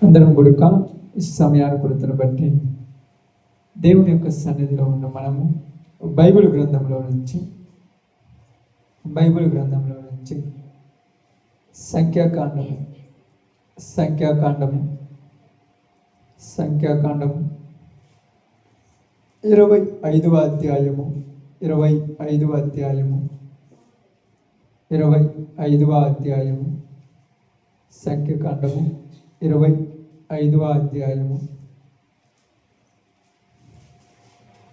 అందరం గుడుక ఈ సమయానుకూలతను బట్టి దేవుని యొక్క సన్నిధిలో ఉన్న మనము బైబిల్ గ్రంథంలో నుంచి సంఖ్యాకాండము 25వ అధ్యాయము 25వ అధ్యాయము సంఖ్యాకాండము 25వ అధ్యాయము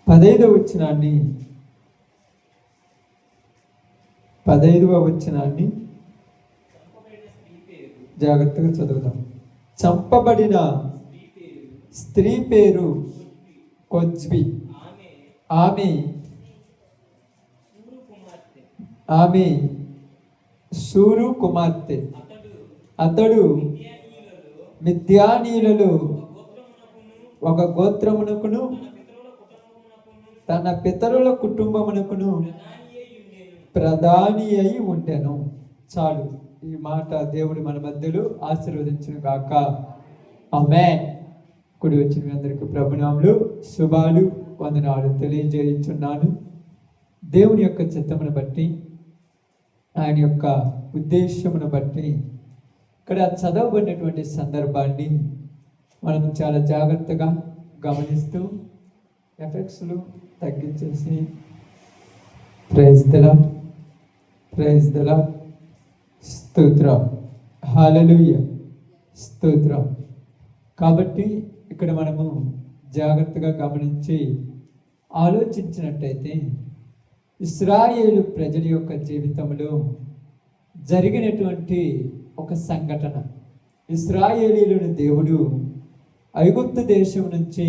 15వ వచనాన్ని జాగ్రత్తగా చదువుదాం. చంపబడిన స్త్రీ పేరు కొజ్బి. ఆమె షూరు కుమార్తె. అతడు మిద్యానీయులలో ఒక గోత్రమునకును తన పితరుల కుటుంబమునకును ప్రధాని అయి ఉండెను. చాలు, ఈ మాట దేవుడు మన మధ్యలో ఆశీర్వదించును గాక. ఆమేన్. కుడి వచ్చిన మీ అందరికీ ప్రభునామములు శుభాలు వందనాలు తెలియజేయుచున్నాను. దేవుని యొక్క చిత్తమును బట్టి, ఆయన యొక్క ఉద్దేశమును బట్టి ఇక్కడ చదవబడినటువంటి సందర్భాన్ని మనం చాలా జాగ్రత్తగా గమనిస్తూ ఎఫెక్ట్స్లు తగ్గించేసి ప్రైజ్ ద లార్డ్ స్తోత్రం, హల్లెలూయా, స్తోత్రం. కాబట్టి ఇక్కడ మనము జాగ్రత్తగా గమనించి ఆలోచించినట్టయితే ఇశ్రాయేలు ప్రజల యొక్క జీవితంలో జరిగినటువంటి ఒక సంఘటన, ఇశ్రాయేలీయులను దేవుడు ఐగుప్తు దేశం నుంచి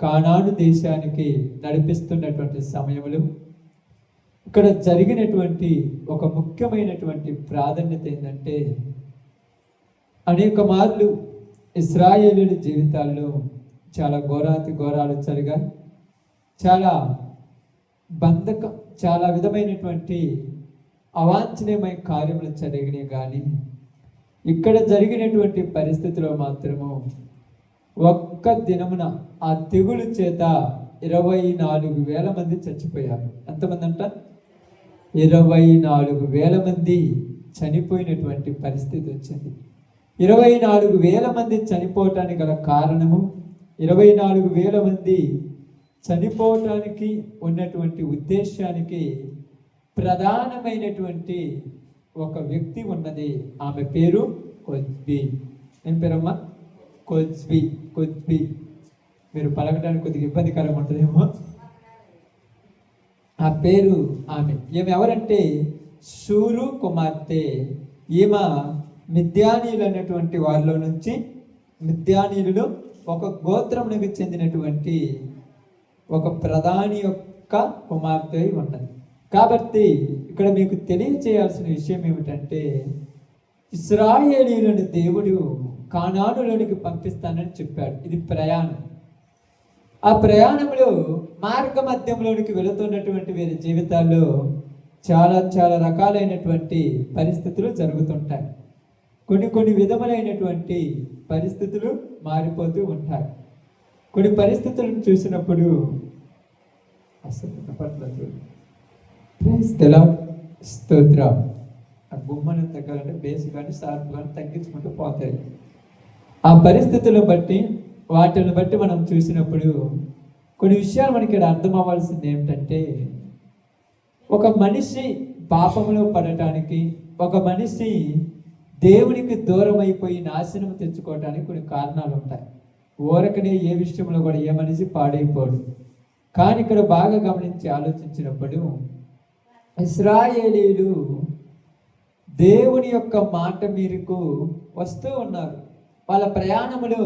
కానాను దేశానికి నడిపిస్తున్నటువంటి సమయంలో ఇక్కడ జరిగినటువంటి ఒక ముఖ్యమైనటువంటి ప్రాధాన్యత ఏంటంటే, అనేక మార్లు ఇశ్రాయేలీయుల జీవితాల్లో చాలా ఘోరాలు జరిగాయి. చాలా విధమైనటువంటి అవాంఛనీయమైన కార్యములు జరిగినాయి. కానీ ఇక్కడ జరిగినటువంటి పరిస్థితిలో మాత్రము ఒక్క దినమున ఆ తెగులు చేత 24,000 మంది చచ్చిపోయారు. ఎంతమంది అంట? 24,000 మంది చనిపోయినటువంటి పరిస్థితి వచ్చింది. 24,000 మంది చనిపోవటానికి గల కారణము, 24,000 మంది చనిపోవటానికి ఉన్నటువంటి ఉద్దేశానికి ప్రధానమైనటువంటి ఒక వ్యక్తి ఉన్నది. ఆమె పేరు కొజ్బి. ఏం పేరమ్మా? కొజ్బి. మీరు పలకడానికి కొద్దిగా ఇబ్బందికరంగా ఉంటుందేమో. ఆ పేరు ఆమె. ఈమె ఎవరంటే షూరు కుమార్తె. ఈమె మిద్యానీయులు అనేటువంటి వారిలో నుంచి, మిద్యానీయులు ఒక గోత్రమునికి చెందినటువంటి ఒక ప్రధాని యొక్క కుమార్తె ఉన్నది. కాబట్టి ఇక్కడ మీకు తెలియచేయాల్సిన విషయం ఏమిటంటే, ఇశ్రాయేలీయులను దేవుడు కానానులోనికి పంపిస్తానని చెప్పాడు. ఇది ప్రయాణం. ఆ ప్రయాణంలో మార్గ మధ్యంలోనికి వెళుతున్నటువంటి వీరి జీవితాల్లో చాలా రకాలైనటువంటి పరిస్థితులు జరుగుతుంటాయి. కొన్ని విధములైనటువంటి పరిస్థితులు మారిపోతూ ఉంటాయి. కొన్ని పరిస్థితులను చూసినప్పుడు అసలు స్తోత్రం. ఆ గుమ్మను తగ్గాలంటే బేస్ కానీ షార్ప్ కానీ తగ్గించుకుంటూ పోతాయి. ఆ పరిస్థితులను బట్టి, వాటిని బట్టి మనం చూసినప్పుడు కొన్ని విషయాలు మనకి ఇక్కడ అర్థం అవ్వాల్సింది ఏమిటంటే, ఒక మనిషి పాపంలో పడటానికి, ఒక మనిషి దేవునికి దూరం అయిపోయి నాశనం తెచ్చుకోవడానికి కొన్ని కారణాలు ఉంటాయి. ఊరకనే ఏ విషయంలో కూడా ఏ మనిషి పాడైపోడు. కానీ ఇక్కడ బాగా గమనించి ఆలోచించినప్పుడు ఇశ్రాయేలీయులు దేవుని యొక్క మాట మేరకు వస్తూ ఉన్నారు. వాళ్ళ ప్రయాణములో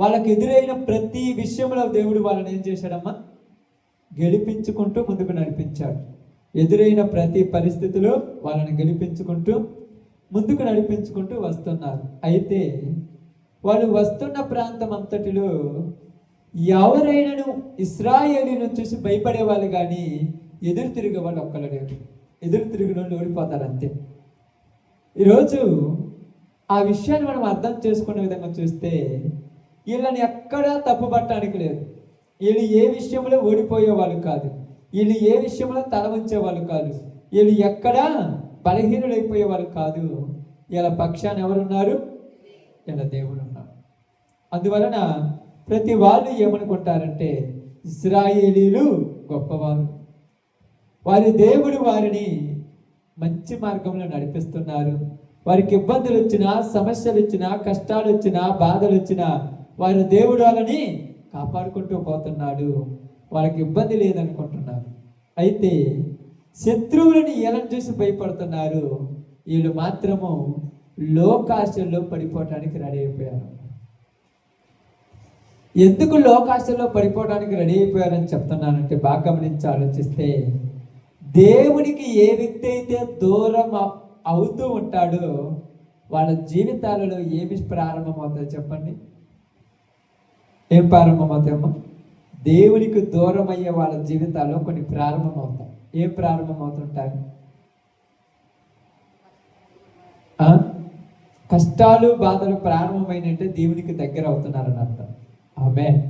వాళ్ళకి ఎదురైన ప్రతి విషయంలో దేవుడు వాళ్ళని ఏం చేశాడమ్మా? గెలిపించుకుంటూ ముందుకు నడిపించాడు. ఎదురైన ప్రతి పరిస్థితిలో వాళ్ళని గెలిపించుకుంటూ ముందుకు నడిపించుకుంటూ వస్తున్నారు. అయితే వాళ్ళు వస్తున్న ప్రాంతం అంతటిలో ఎవరైనాను ఇశ్రాయేలీయులను చూసి భయపడేవాళ్ళు కానీ ఎదురు తిరిగే వాళ్ళు ఒక్కరు లేరు. ఎదురు తిరిగిన వాళ్ళు ఓడిపోతారు అంతే. ఈరోజు ఆ విషయాన్ని మనం అర్థం చేసుకునే విధంగా చూస్తే వీళ్ళని ఎక్కడా తప్పుపట్టడానికి లేదు. వీళ్ళు ఏ విషయంలో ఓడిపోయే వాళ్ళు కాదు, వీళ్ళు ఏ విషయంలో తల వంచే వాళ్ళు కాదు, వీళ్ళు ఎక్కడా బలహీనులైపోయే వాళ్ళు కాదు. వీళ్ళ పక్షాన్ని ఎవరున్నారు? వీళ్ళ దేవుడు ఉన్నారు. అందువలన ప్రతి వాళ్ళు ఏమనుకుంటారంటే ఇశ్రాయేలీలు గొప్పవారు, వారి దేవుడు వారిని మంచి మార్గంలో నడిపిస్తున్నారు, వారికి ఇబ్బందులు వచ్చినా, సమస్యలు వచ్చినా, కష్టాలు వచ్చినా, బాధలు వచ్చినా వారి దేవుడు వాళ్ళని కాపాడుకుంటూ పోతున్నాడు, వాళ్ళకి ఇబ్బంది లేదనుకుంటున్నారు. అయితే శత్రువులని ఎలా చూసి భయపడుతున్నారు, వీళ్ళు మాత్రము లోకాశల్లో పడిపోవటానికి రెడీ అయిపోయారు. ఎందుకు లోకాశల్లో పడిపోవడానికి రెడీ అయిపోయారని చెప్తున్నానంటే బాగా గమనించి ఆలోచిస్తే, దేవునికి ఏ వ్యక్తి అయితే దూరం అవుతూ ఉంటాడో వాళ్ళ జీవితాలలో ఏమి ప్రారంభమవుతాయి చెప్పండి? ఏం ప్రారంభమవుతాయమ్మా? దేవునికి దూరం అయ్యే వాళ్ళ జీవితాల్లో కొన్ని ప్రారంభమవుతాయి. ఏం ప్రారంభమవుతుంటాయి? కష్టాలు, బాధలు ప్రారంభమైనట్టే దేవునికి దగ్గర అవుతున్నారని అర్థం. ఆమేన్.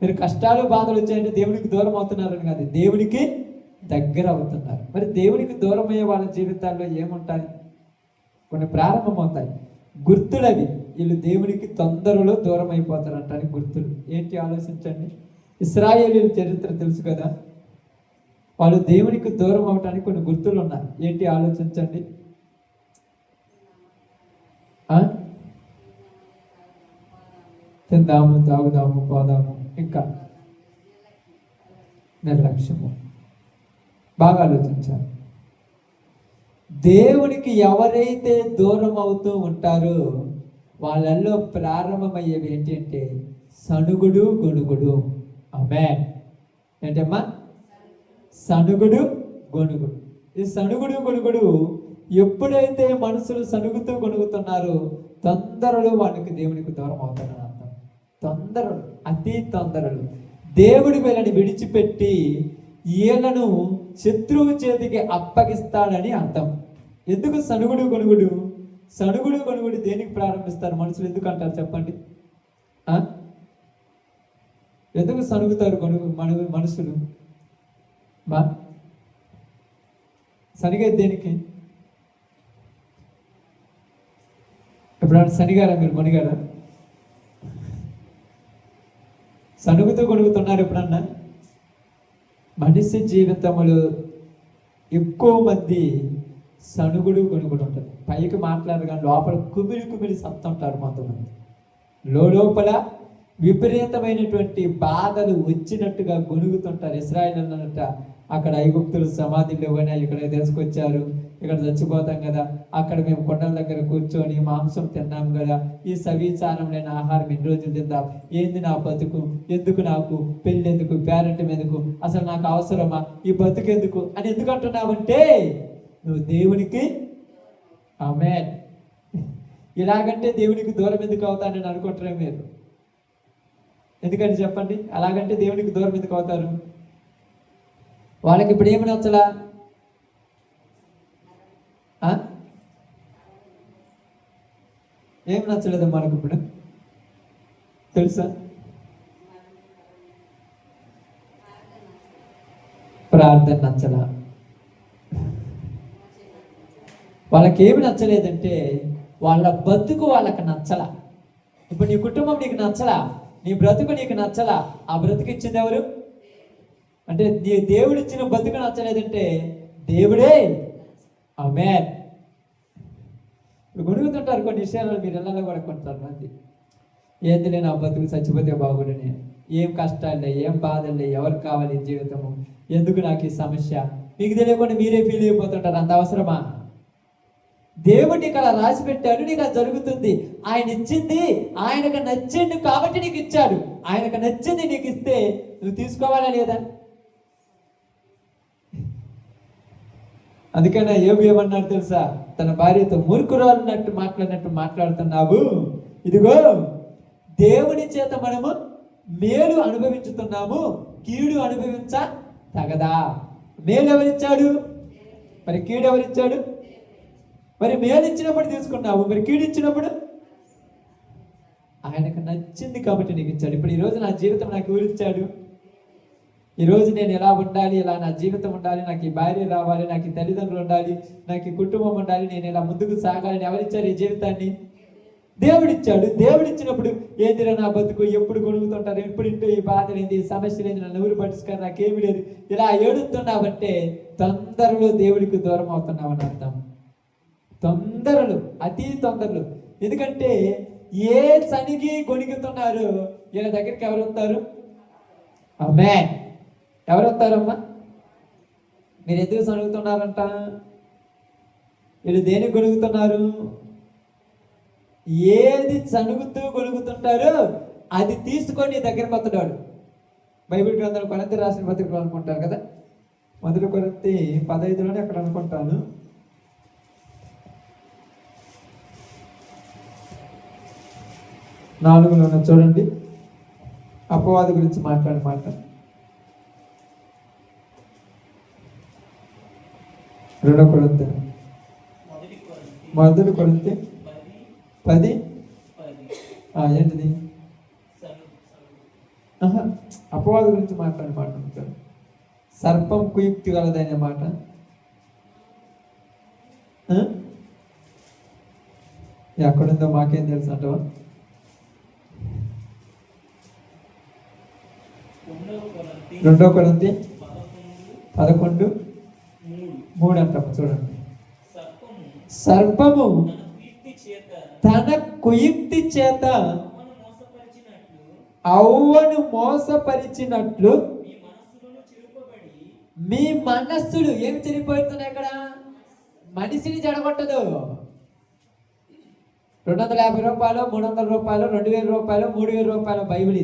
మీరు కష్టాలు, బాధలు వచ్చాయంటే దేవునికి దూరం అవుతున్నారని కాదు, దేవునికి దగ్గర అవుతున్నారు. మరి దేవునికి దూరం అయ్యే వాళ్ళ జీవితాల్లో ఏముంటాయి? కొన్ని ప్రారంభమవుతాయి. గుర్తులవి. వీళ్ళు దేవునికి తొందరలో దూరం అయిపోతారంటానికి గుర్తులు ఏంటి ఆలోచించండి. ఇశ్రాయేలీయుల చరిత్ర తెలుసు కదా, వాళ్ళు దేవునికి దూరం అవటానికి కొన్ని గుర్తులు ఉన్నాయి. ఏంటి ఆలోచించండి. తిందాము, తాగుదాము, పోదాము, ఇంకా నిర్లక్ష్యము. బాగా ఆలోచించాలి. దేవునికి ఎవరైతే దూరం అవుతూ ఉంటారో వాళ్ళల్లో ప్రారంభమయ్యేవి ఏంటి అంటే సణుగుడు, గొణుగుడు. ఆమేన్. ఏంటమ్మా? సణుగుడు, గొణుగుడు. ఈ సణుగుడు, గొణుగుడు ఎప్పుడైతే మనుషులు సణుగుతూ గొణుగుతున్నారో తొందరలో వాడికి దేవునికి దూరం అవుతారని అర్థం. తొందరలు, అతి తొందరలు. దేవుడి వీళ్ళని విడిచిపెట్టి ఈయనను శత్రువు చేతికి అప్పగిస్తాడని అర్థం. ఎందుకు సణుగుడు, గొణుగుడు? సణుగుడు, గొణుగుడు దేనికి ప్రారంభిస్తారు మనుషులు? ఎందుకు అంటారు చెప్పండి? ఎందుకు సణుగుతారు మనుషులు? సనిగేది దేనికి? ఎప్పుడన్నా శనిగారా మీరు? కొనిగారా? సణుగుతూ కొనుగుతున్నారు ఎప్పుడన్నా? మనిషి జీవితంలో ఎక్కువ మంది సణుగుడు, గొణుగుడు ఉంటుంది. పైకి మాట్లాడరు కానీ లోపల కుమిలి కుమిలి సత్తుంటారు కొంతమంది. లోపల విపరీతమైనటువంటి బాధలు వచ్చినట్టుగా గొణుగుతుంటారు. ఇశ్రాయేలు అన్నట్ట అక్కడ ఐగుప్తులు సమాధిలో పోయినా ఇక్కడ తీసుకొచ్చారు, ఇక్కడ చచ్చిపోతాం కదా, అక్కడ మేము కొండల దగ్గర కూర్చొని మాంసం తిన్నాం కదా, ఈ సవిచారం లేని ఆహారం ఎన్ని రోజులు తిందాం, ఏంది నా బతుకు, ఎందుకు నాకు పెళ్ళి, ఎందుకు పేరెంట్ ఎందుకు, అసలు నాకు అవసరమా ఈ బతుకు ఎందుకు అని ఎందుకు అంటున్నావంటే నువ్వు దేవునికి ఆమేన్ ఇలాగంటే దేవునికి దూరం ఎందుకు అవుతానని అనుకుంటారే మీరు? ఎందుకని చెప్పండి? అలాగంటే దేవునికి దూరం ఎందుకు అవుతారు? వాళ్ళకి ఇప్పుడు ఏమి నచ్చలా? ఏం నచ్చలేదు మనకు ఇప్పుడు తెలుసా? ప్రార్థన నచ్చలా. వాళ్ళకి ఏమి నచ్చలేదంటే వాళ్ళ బతుకు వాళ్ళకి నచ్చలా. ఇప్పుడు నీ కుటుంబం నీకు నచ్చలా, నీ బ్రతుకు నీకు నచ్చలా. ఆ బ్రతుకు ఇచ్చింది ఎవరు అంటే నీ దేవుడు ఇచ్చిన బతుకు నచ్చలేదంటే దేవుడే. ఆమేన్. గొడుగుతుంటారు కొన్ని విషయాలు, మీరు ఇళ్ళలో కూడా కొంటారు మంది. ఏంది నేను ఆ బతుకు చచ్చిపోతే బాగుండని, ఏం కష్టాలే, ఏం బాధలే, ఎవరు కావాలి జీవితము, ఎందుకు నాకు ఈ సమస్య, మీకు తెలియకుండా మీరే ఫీల్ అయిపోతుంటారు. అంత అవసరమా? దేవుడు నీకు అలా రాసి పెట్టాడు, నీకు అది జరుగుతుంది. ఆయన ఇచ్చింది ఆయనకు నచ్చింది కాబట్టి నీకు ఇచ్చాడు. ఆయనకు నచ్చింది నీకు ఇస్తే నువ్వు తీసుకోవాలా లేదా? అందుకనే యోబు ఏమన్నాడు తెలుసా? తన భార్యతో మూర్ఖురాలున్నట్టు మాట్లాడుతున్నావు, ఇదిగో దేవుని చేత మనము మేలు అనుభవించుతున్నాము, కీడు అనుభవించ తగదా. మేలు ఎవరిచ్చాడు? మరి కీడు ఎవరిచ్చాడు? మరి మేలు ఇచ్చినప్పుడు తీసుకున్నావు, మరి కీడు ఇచ్చినప్పుడు ఆయనకు నచ్చింది కాబట్టి నీకు ఇచ్చాడు. ఇప్పుడు ఈరోజు నా జీవితం నాకు ఎవరు ఇచ్చాడు? ఈరోజు నేను ఎలా ఉండాలి, ఇలా నా జీవితం ఉండాలి, నాకు ఈ భార్య రావాలి, నాకు ఈ తల్లిదండ్రులు ఉండాలి, నాకు ఈ కుటుంబం ఉండాలి, నేను ఇలా ముందుకు సాగాలని ఎవరిచ్చారు ఈ జీవితాన్ని? దేవుడిచ్చాడు. దేవుడిచ్చినప్పుడు ఏందిరా నా బతుకు, ఎప్పుడు గొడుగుతుంటారు, ఎప్పుడు ఇంటూ ఈ బాధలు ఏంది, ఈ సమస్యలు ఏంది, నన్ను ఎవరు పట్టించుకారు, నాకేమి లేదు, ఇలా ఏడుస్తున్నావంటే తొందరలో దేవుడికి దూరం అవుతున్నావని అర్థం. తొందరలు, అతి తొందరలు. ఎందుకంటే ఏ చనిగి గొణిగుతున్నారు వీళ్ళ దగ్గరికి ఎవరు వస్తారు? అమ్మే ఎవరు వస్తారమ్మా? మీరు ఎందుకు సణుగుతున్నారంట? వీళ్ళు దేనికి గొణుగుతున్నారు? ఏది చనుగుతూ గొణుగుతుంటారో అది తీసుకొని దగ్గరకు వస్తున్నాడు. బైబిల్ గ్రంథాలు కొరింథీ రాసిన పత్రికలు అనుకుంటారు కదా, 1 కొరింథీ 15లోనే అక్కడ అనుకుంటాను. నాలుగులోనే చూడండి, అపవాది గురించి మాట్లాడే మాట. 2 కొరింథీ 10 ఏంటిది? అపవాది గురించి మాట్లాడే మాట ఉంటారు. సర్పం కుయుక్తి కలదనే మాట. ఎక్కడుందో మాకేం తెలుసు అంటావా? 2 కొరింథీ 11:3 అంటాము. చూడండి, సర్పము తన కుయుక్తి చేత అవ్వను మోసపరిచినట్లు మీ మనస్సులు ఏమి చెడిపోతున్నాయి? ఇక్కడ మనిషిని జడగొట్టదు. 250 రూపాయలు, 300 రూపాయలు, 2000 రూపాయలు, 3000 రూపాయల బైబిల్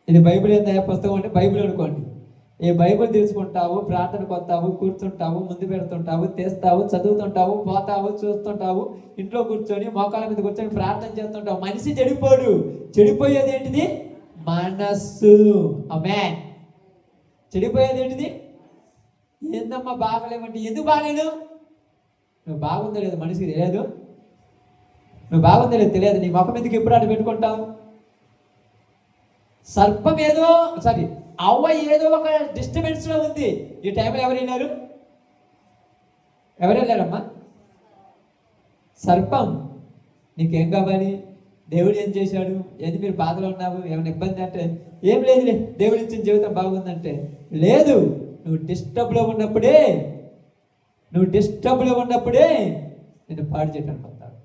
ఇది బైబిల్ ఏందా పుస్తకం అంటే బైబిల్ అనుకోండి. ఈ బైబిల్ తీసుకుంటావు, ప్రార్థనకు వస్తావు, కూర్చుంటావు, ముందు పెడుతుంటావు, తెస్తావు, చదువుతుంటావు, పోతావు, చూస్తుంటావు, ఇంట్లో కూర్చొని మోకాళ్ళ మీద కూర్చొని ప్రార్థన చేస్తుంటావు. మనిషి చెడిపోడు. చెడిపోయేది ఏంటిది? మనస్సు. ఆమేన్. చెడిపోయేది ఏంటిది? ఏందమ్మా బాగలేమంటే ఎందుకు బాగలేను? నువ్వు బాగుందో లేదు మనిషికి తెలియదు. నువ్వు బాగుందో లేదు తెలియదు. నీ ముఖం ఎందుకు ఎప్పుడు అటు పెట్టుకుంటావు? సర్పం ఏదో అవ్వ ఏదో ఒక డిస్టర్బెన్స్ లో ఉంది. ఈ టైంలో ఎవరు వెళ్ళారమ్మా? సర్పం. నీకేం కావాలి? దేవుడు ఏం చేశాడు? ఏంది మీరు బాధలో ఉన్నావు, ఏమైనా ఇబ్బంది అంటే ఏం లేదులే, దేవుడు ఇచ్చిన జీవితం బాగుందంటే లేదు. నువ్వు డిస్టర్బ్లో ఉన్నప్పుడే నేను పాడు చేయడానికి వస్తాను.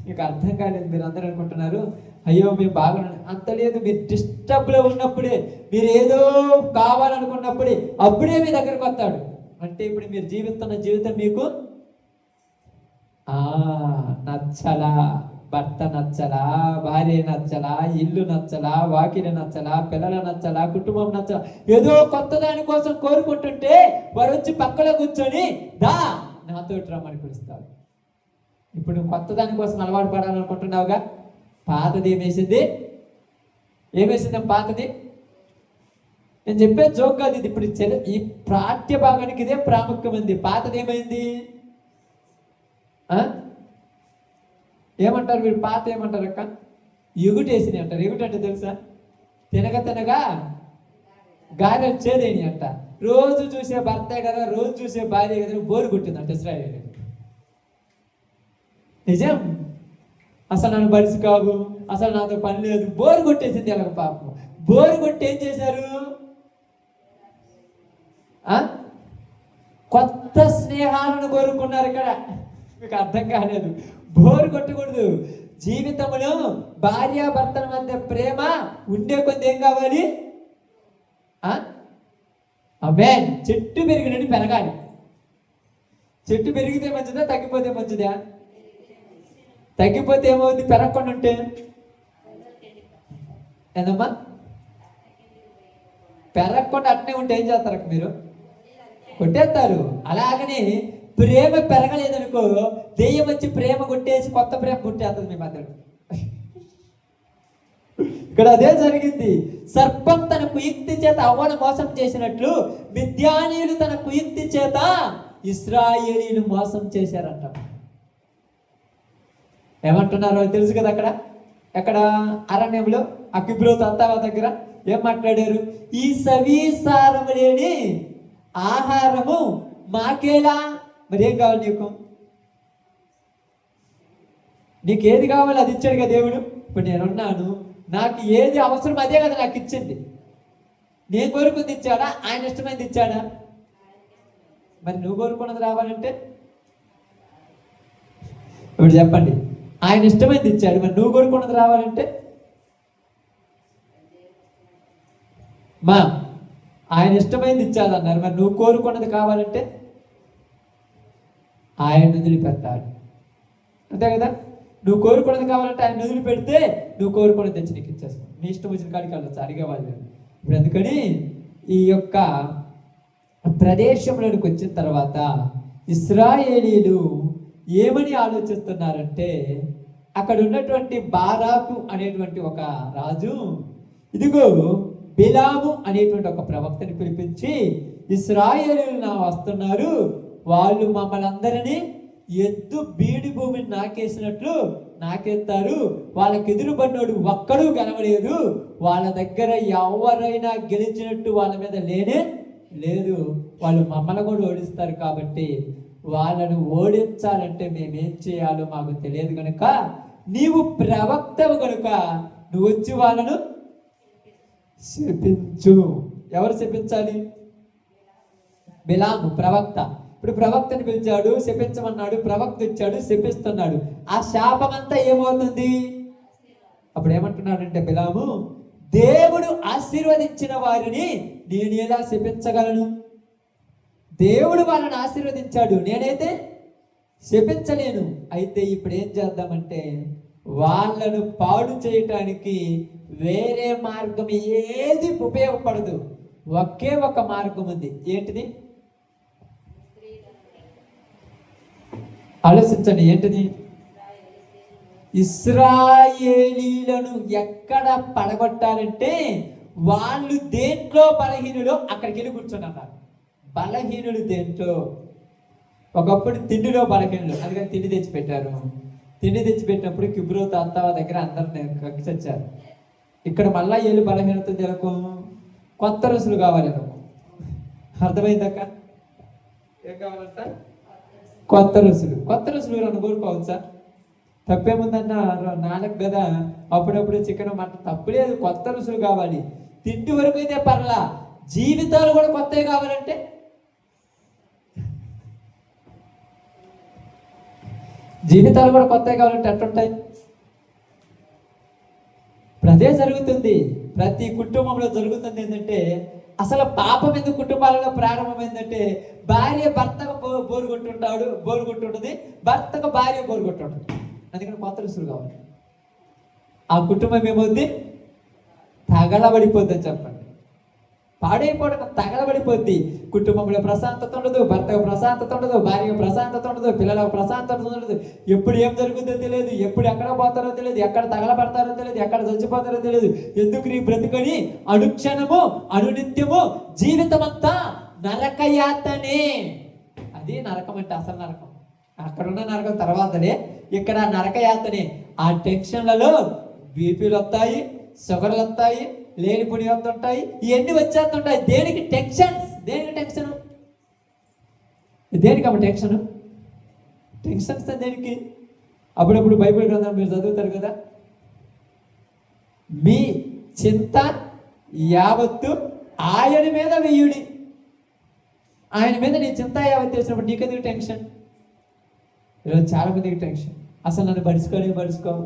మీకు అర్థం కాలేదు. మీరు అందరూ అనుకుంటున్నారు అయ్యో మేము బాగున్నాను. అంత లేదు. మీరు డిస్టర్బ్లో ఉన్నప్పుడే, మీరు ఏదో కావాలనుకున్నప్పుడే అప్పుడే మీ దగ్గరకు వస్తాడు. అంటే ఇప్పుడు మీరు జీవిస్తున్న జీవితం మీకు నచ్చలా, భర్త నచ్చలా, భార్య నచ్చలా, ఇల్లు నచ్చలా, వాకిలి నచ్చలా, పిల్లలు నచ్చలా, కుటుంబం నచ్చలా, ఏదో కొత్త దాని కోసం కోరుకుంటుంటే వారు వచ్చి పక్కలో కూర్చొని నాతో రమ్మని పిలుస్తారు. ఇప్పుడు నువ్వు కొత్త దానికోసం అలవాటు పడాలనుకుంటున్నావుగా, పాతది ఏమేసింది? పాతది నేను చెప్పే జోక్ కాదు ఇది. ఇప్పుడు ఈ పాఠ్య భాగానికి ఇదే ప్రాముఖ్యమైంది. పాతది ఏమైంది? ఏమంటారు మీరు? పాత ఏమంటారు అక్క? ఎగుటేసినాయి అంటారు. ఎగుట అంటే తెలుసా? తినగా గారెలు చేదేని అంట. రోజు చూసే భర్తే కదా, రోజు చూసే భార్య కదా, బోరు కొట్టిందంట ఇశ్రాయేలు. నిజం. అసలు నన్ను బలిసి కావు, అసలు నాతో పని లేదు, బోరు కొట్టేసింది ఎలాగ పాపం. బోరు కొట్టి ఏం చేశారు? కొత్త స్నేహాలను కోరుకున్నారు. ఇక్కడ మీకు అర్థం కాలేదు. బోరు కొట్టకూడదు. జీవితంలో భార్యాభర్తల మధ్య ప్రేమ ఉండే కొద్ది ఏం కావాలి? ఆమేన్. చెట్టు పెరిగినట్టు పెరగాలి. చెట్టు పెరిగితే మంచిదా, తగ్గిపోతే మంచిదా? తగ్గిపోతే ఏమవుతుంది? పెరగకుండా ఉంటే ఏందమ్మా? పెరగకుండా అట్నే ఉంటే ఏం చేస్తారు మీరు? కొట్టేస్తారు. అలాగనే ప్రేమ పెరగలేదనుకో, దెయ్యం వచ్చి ప్రేమ కొట్టేసి కొత్త ప్రేమ కొట్టేస్తుంది మీ మధ్యలో. ఇక్కడ అదే జరిగింది. సర్పం తన కుయుక్తి చేత అవ్వను మోసం చేసినట్లు మిద్యానీయులు తన కుయుక్తి చేత ఇశ్రాయేలీలు మోసం చేశారంట. ఏమంటున్నారో తెలుసు కదా. ఎక్కడ అరణ్యంలో ఆ కిబ్రోతు అంతావా దగ్గర ఏం మాట్లాడారు? ఈ సవీసారము లేని ఆహారము మాకేలా. మరి ఏం కావాలి నీకేది కావాలి అది ఇచ్చాడు కదా దేవుడు. ఇప్పుడు నేనున్నాను, నాకు ఏది అవసరం అదే కదా నాకు ఇచ్చింది. నేను కోరుకుంది ఇచ్చాడా, ఆయన ఇష్టమైంది ఇచ్చాడా? మరి నువ్వు కోరుకున్నది రావాలంటే ఇప్పుడు చెప్పండి, ఆయన ఇష్టమైంది ఇచ్చాడు, మరి నువ్వు కోరుకున్నది రావాలంటే ఆయన ఇష్టమైంది ఇచ్చాదన్నారు, మరి నువ్వు కోరుకున్నది కావాలంటే ఆయన వదిలిపెట్టాలి. అంతే కదా. నువ్వు కోరుకున్నది కావాలంటే ఆయన వదిలిపెడితే నువ్వు కోరుకున్నది తెచ్చి నీకు ఇచ్చేస్తావు. నీ ఇష్టం వచ్చిన కాడికి వెళ్ళొచ్చు, అడిగేవాళ్ళు. ఇప్పుడు అందుకని ఈ యొక్క ప్రదేశంలోనికి వచ్చిన తర్వాత ఇశ్రాయేలీలు ఏమని ఆలోచిస్తున్నారంటే, అక్కడ ఉన్నటువంటి బారాకు అనేటువంటి ఒక రాజు ఇదిగో బిలాము అనేటువంటి ఒక ప్రవక్తని పిలిపించి, ఇశ్రాయేలీలు వస్తున్నారు, వాళ్ళు మమ్మల్ని అందరినీ ఎద్దు బీడి భూమిని నాకేసినట్లు నాకెత్తారు, వాళ్ళకి ఎదురుబడినోడు ఒక్కడూ గెలవలేదు, వాళ్ళ దగ్గర ఎవరైనా గెలిచినట్టు వాళ్ళ మీద లేనే లేదు, వాళ్ళు మమ్మల్ని కూడా ఓడిస్తారు, కాబట్టి వాళ్ళను ఓడించాలంటే మేమేం చేయాలో మాకు తెలియదు కనుక నీవు ప్రవక్తవు కనుక నువ్వు వచ్చి వాళ్ళను శపించు. ఎవరు శపించాలి? బిలాము ప్రవక్త. ఇప్పుడు ప్రవక్తని పిలిచాడు, శపించమన్నాడు, ప్రవక్త ఇచ్చాడు, శపిస్తున్నాడు. ఆ శాపం అంతా ఏమవుతుంది? అప్పుడు ఏమంటున్నాడంటే బిలాము, దేవుడు ఆశీర్వదించిన వారిని నేను ఎలా శపించగలను? దేవుడు వాళ్ళని ఆశీర్వదించాడు, నేనైతే శపించలేను. అయితే ఇప్పుడు ఏం చేద్దామంటే వాళ్ళను పాడు చేయటానికి వేరే మార్గం ఏది ఉపయోగపడదు. ఒకే ఒక మార్గం ఉంది. ఏంటిది? ఆలోచించండి. ఏంటిది? ఇశ్రాయేలీలను ఎక్కడ పడగొట్టాలంటే వాళ్ళు దేంట్లో బలహీనులో అక్కడికి వెళ్ళి కూర్చొని. బలహీనులు దేంట్లో? ఒకప్పుడు తిండిలో బలహీనులు, అందుకని తిండి తెచ్చిపెట్టారు. తిండి తెచ్చిపెట్టినప్పుడు కిబ్రోతు అంతావా దగ్గర అందరిని కక్కిచచ్చారు. ఇక్కడ మళ్ళా ఏళ్ళు బలహీనత జరకు కొత్త రుసులు కావాలి. అర్థమైందక్క? ఏం కావాలంట? కొత్త రుసులు. కొత్త రుసులు రెండు కోరుకోవచ్చా? తప్పేముందన్న, నాన్నకు కదా అప్పుడప్పుడు చికెన్ మటన్ తప్పులేదు. కొత్త రుసులు కావాలి. తిండి వరకు అయితే పర్లా, జీవితాలు కూడా కొత్తవి కావాలంటే జీవితాలు కూడా కొత్తవి కావాలంటే ఎట్లుంటాయి? ఇప్పుడు అదే జరుగుతుంది. ప్రతి కుటుంబంలో జరుగుతుంది. ఏంటంటే అసలు పాపం ఎందుకు కుటుంబాలలో ప్రారంభం ఏంటంటే భార్య భర్తకు బోరు కొట్టుంటుంది, భర్తకు భార్య బోరు కొట్టుంటుంది. అందుకని కొత్త రుసులు కావాలి. ఆ కుటుంబం ఏమవుద్ది? తగలబడిపోద్ది అని చెప్పండి. పాడైపోవడం, తగలబడిపోద్ది. కుటుంబంలో ప్రశాంతత ఉండదు, భర్తకు ప్రశాంతత ఉండదు, భార్యకు ప్రశాంతత ఉండదు, పిల్లలకు ప్రశాంతత ఉండదు. ఎప్పుడు ఏం జరుగుతుందో తెలియదు, ఎప్పుడు ఎక్కడ పోతారో తెలియదు, ఎక్కడ తగలబడతారో తెలియదు, ఎక్కడ చచ్చిపోతారో తెలియదు. ఎందుకు నీ బ్రతుకొని అనుక్షణము అనునిత్యము జీవితం అంతా నరకయాతనే. అది నరకం అంటే అసలు నరకం. అక్కడున్న నరకం తర్వాతనే ఇక్కడ నరకయాతనే. ఆ టెన్షన్లలో బీపీలు వస్తాయి, షుగర్లు వస్తాయి, లేనిపోని వస్తుంటాయి, ఇవన్నీ వచ్చేస్తుంటాయి. దేనికి టెన్షన్స్? దేనికి టెన్షన్? దేనికమ్మ టెన్షన్? టెన్షన్స్ దేనికి? అప్పుడప్పుడు బైబిల్ గ్రంథం మీరు చదువుతారు కదా, మీ చింత యావత్తు ఆయన మీద వెయ్యుడి. ఆయన మీద నీ చింత యావత్తు వేసినప్పుడు నీకెందుకు టెన్షన్? ఈరోజు చాలా మందికి టెన్షన్. అసలు నన్ను బడుచుకో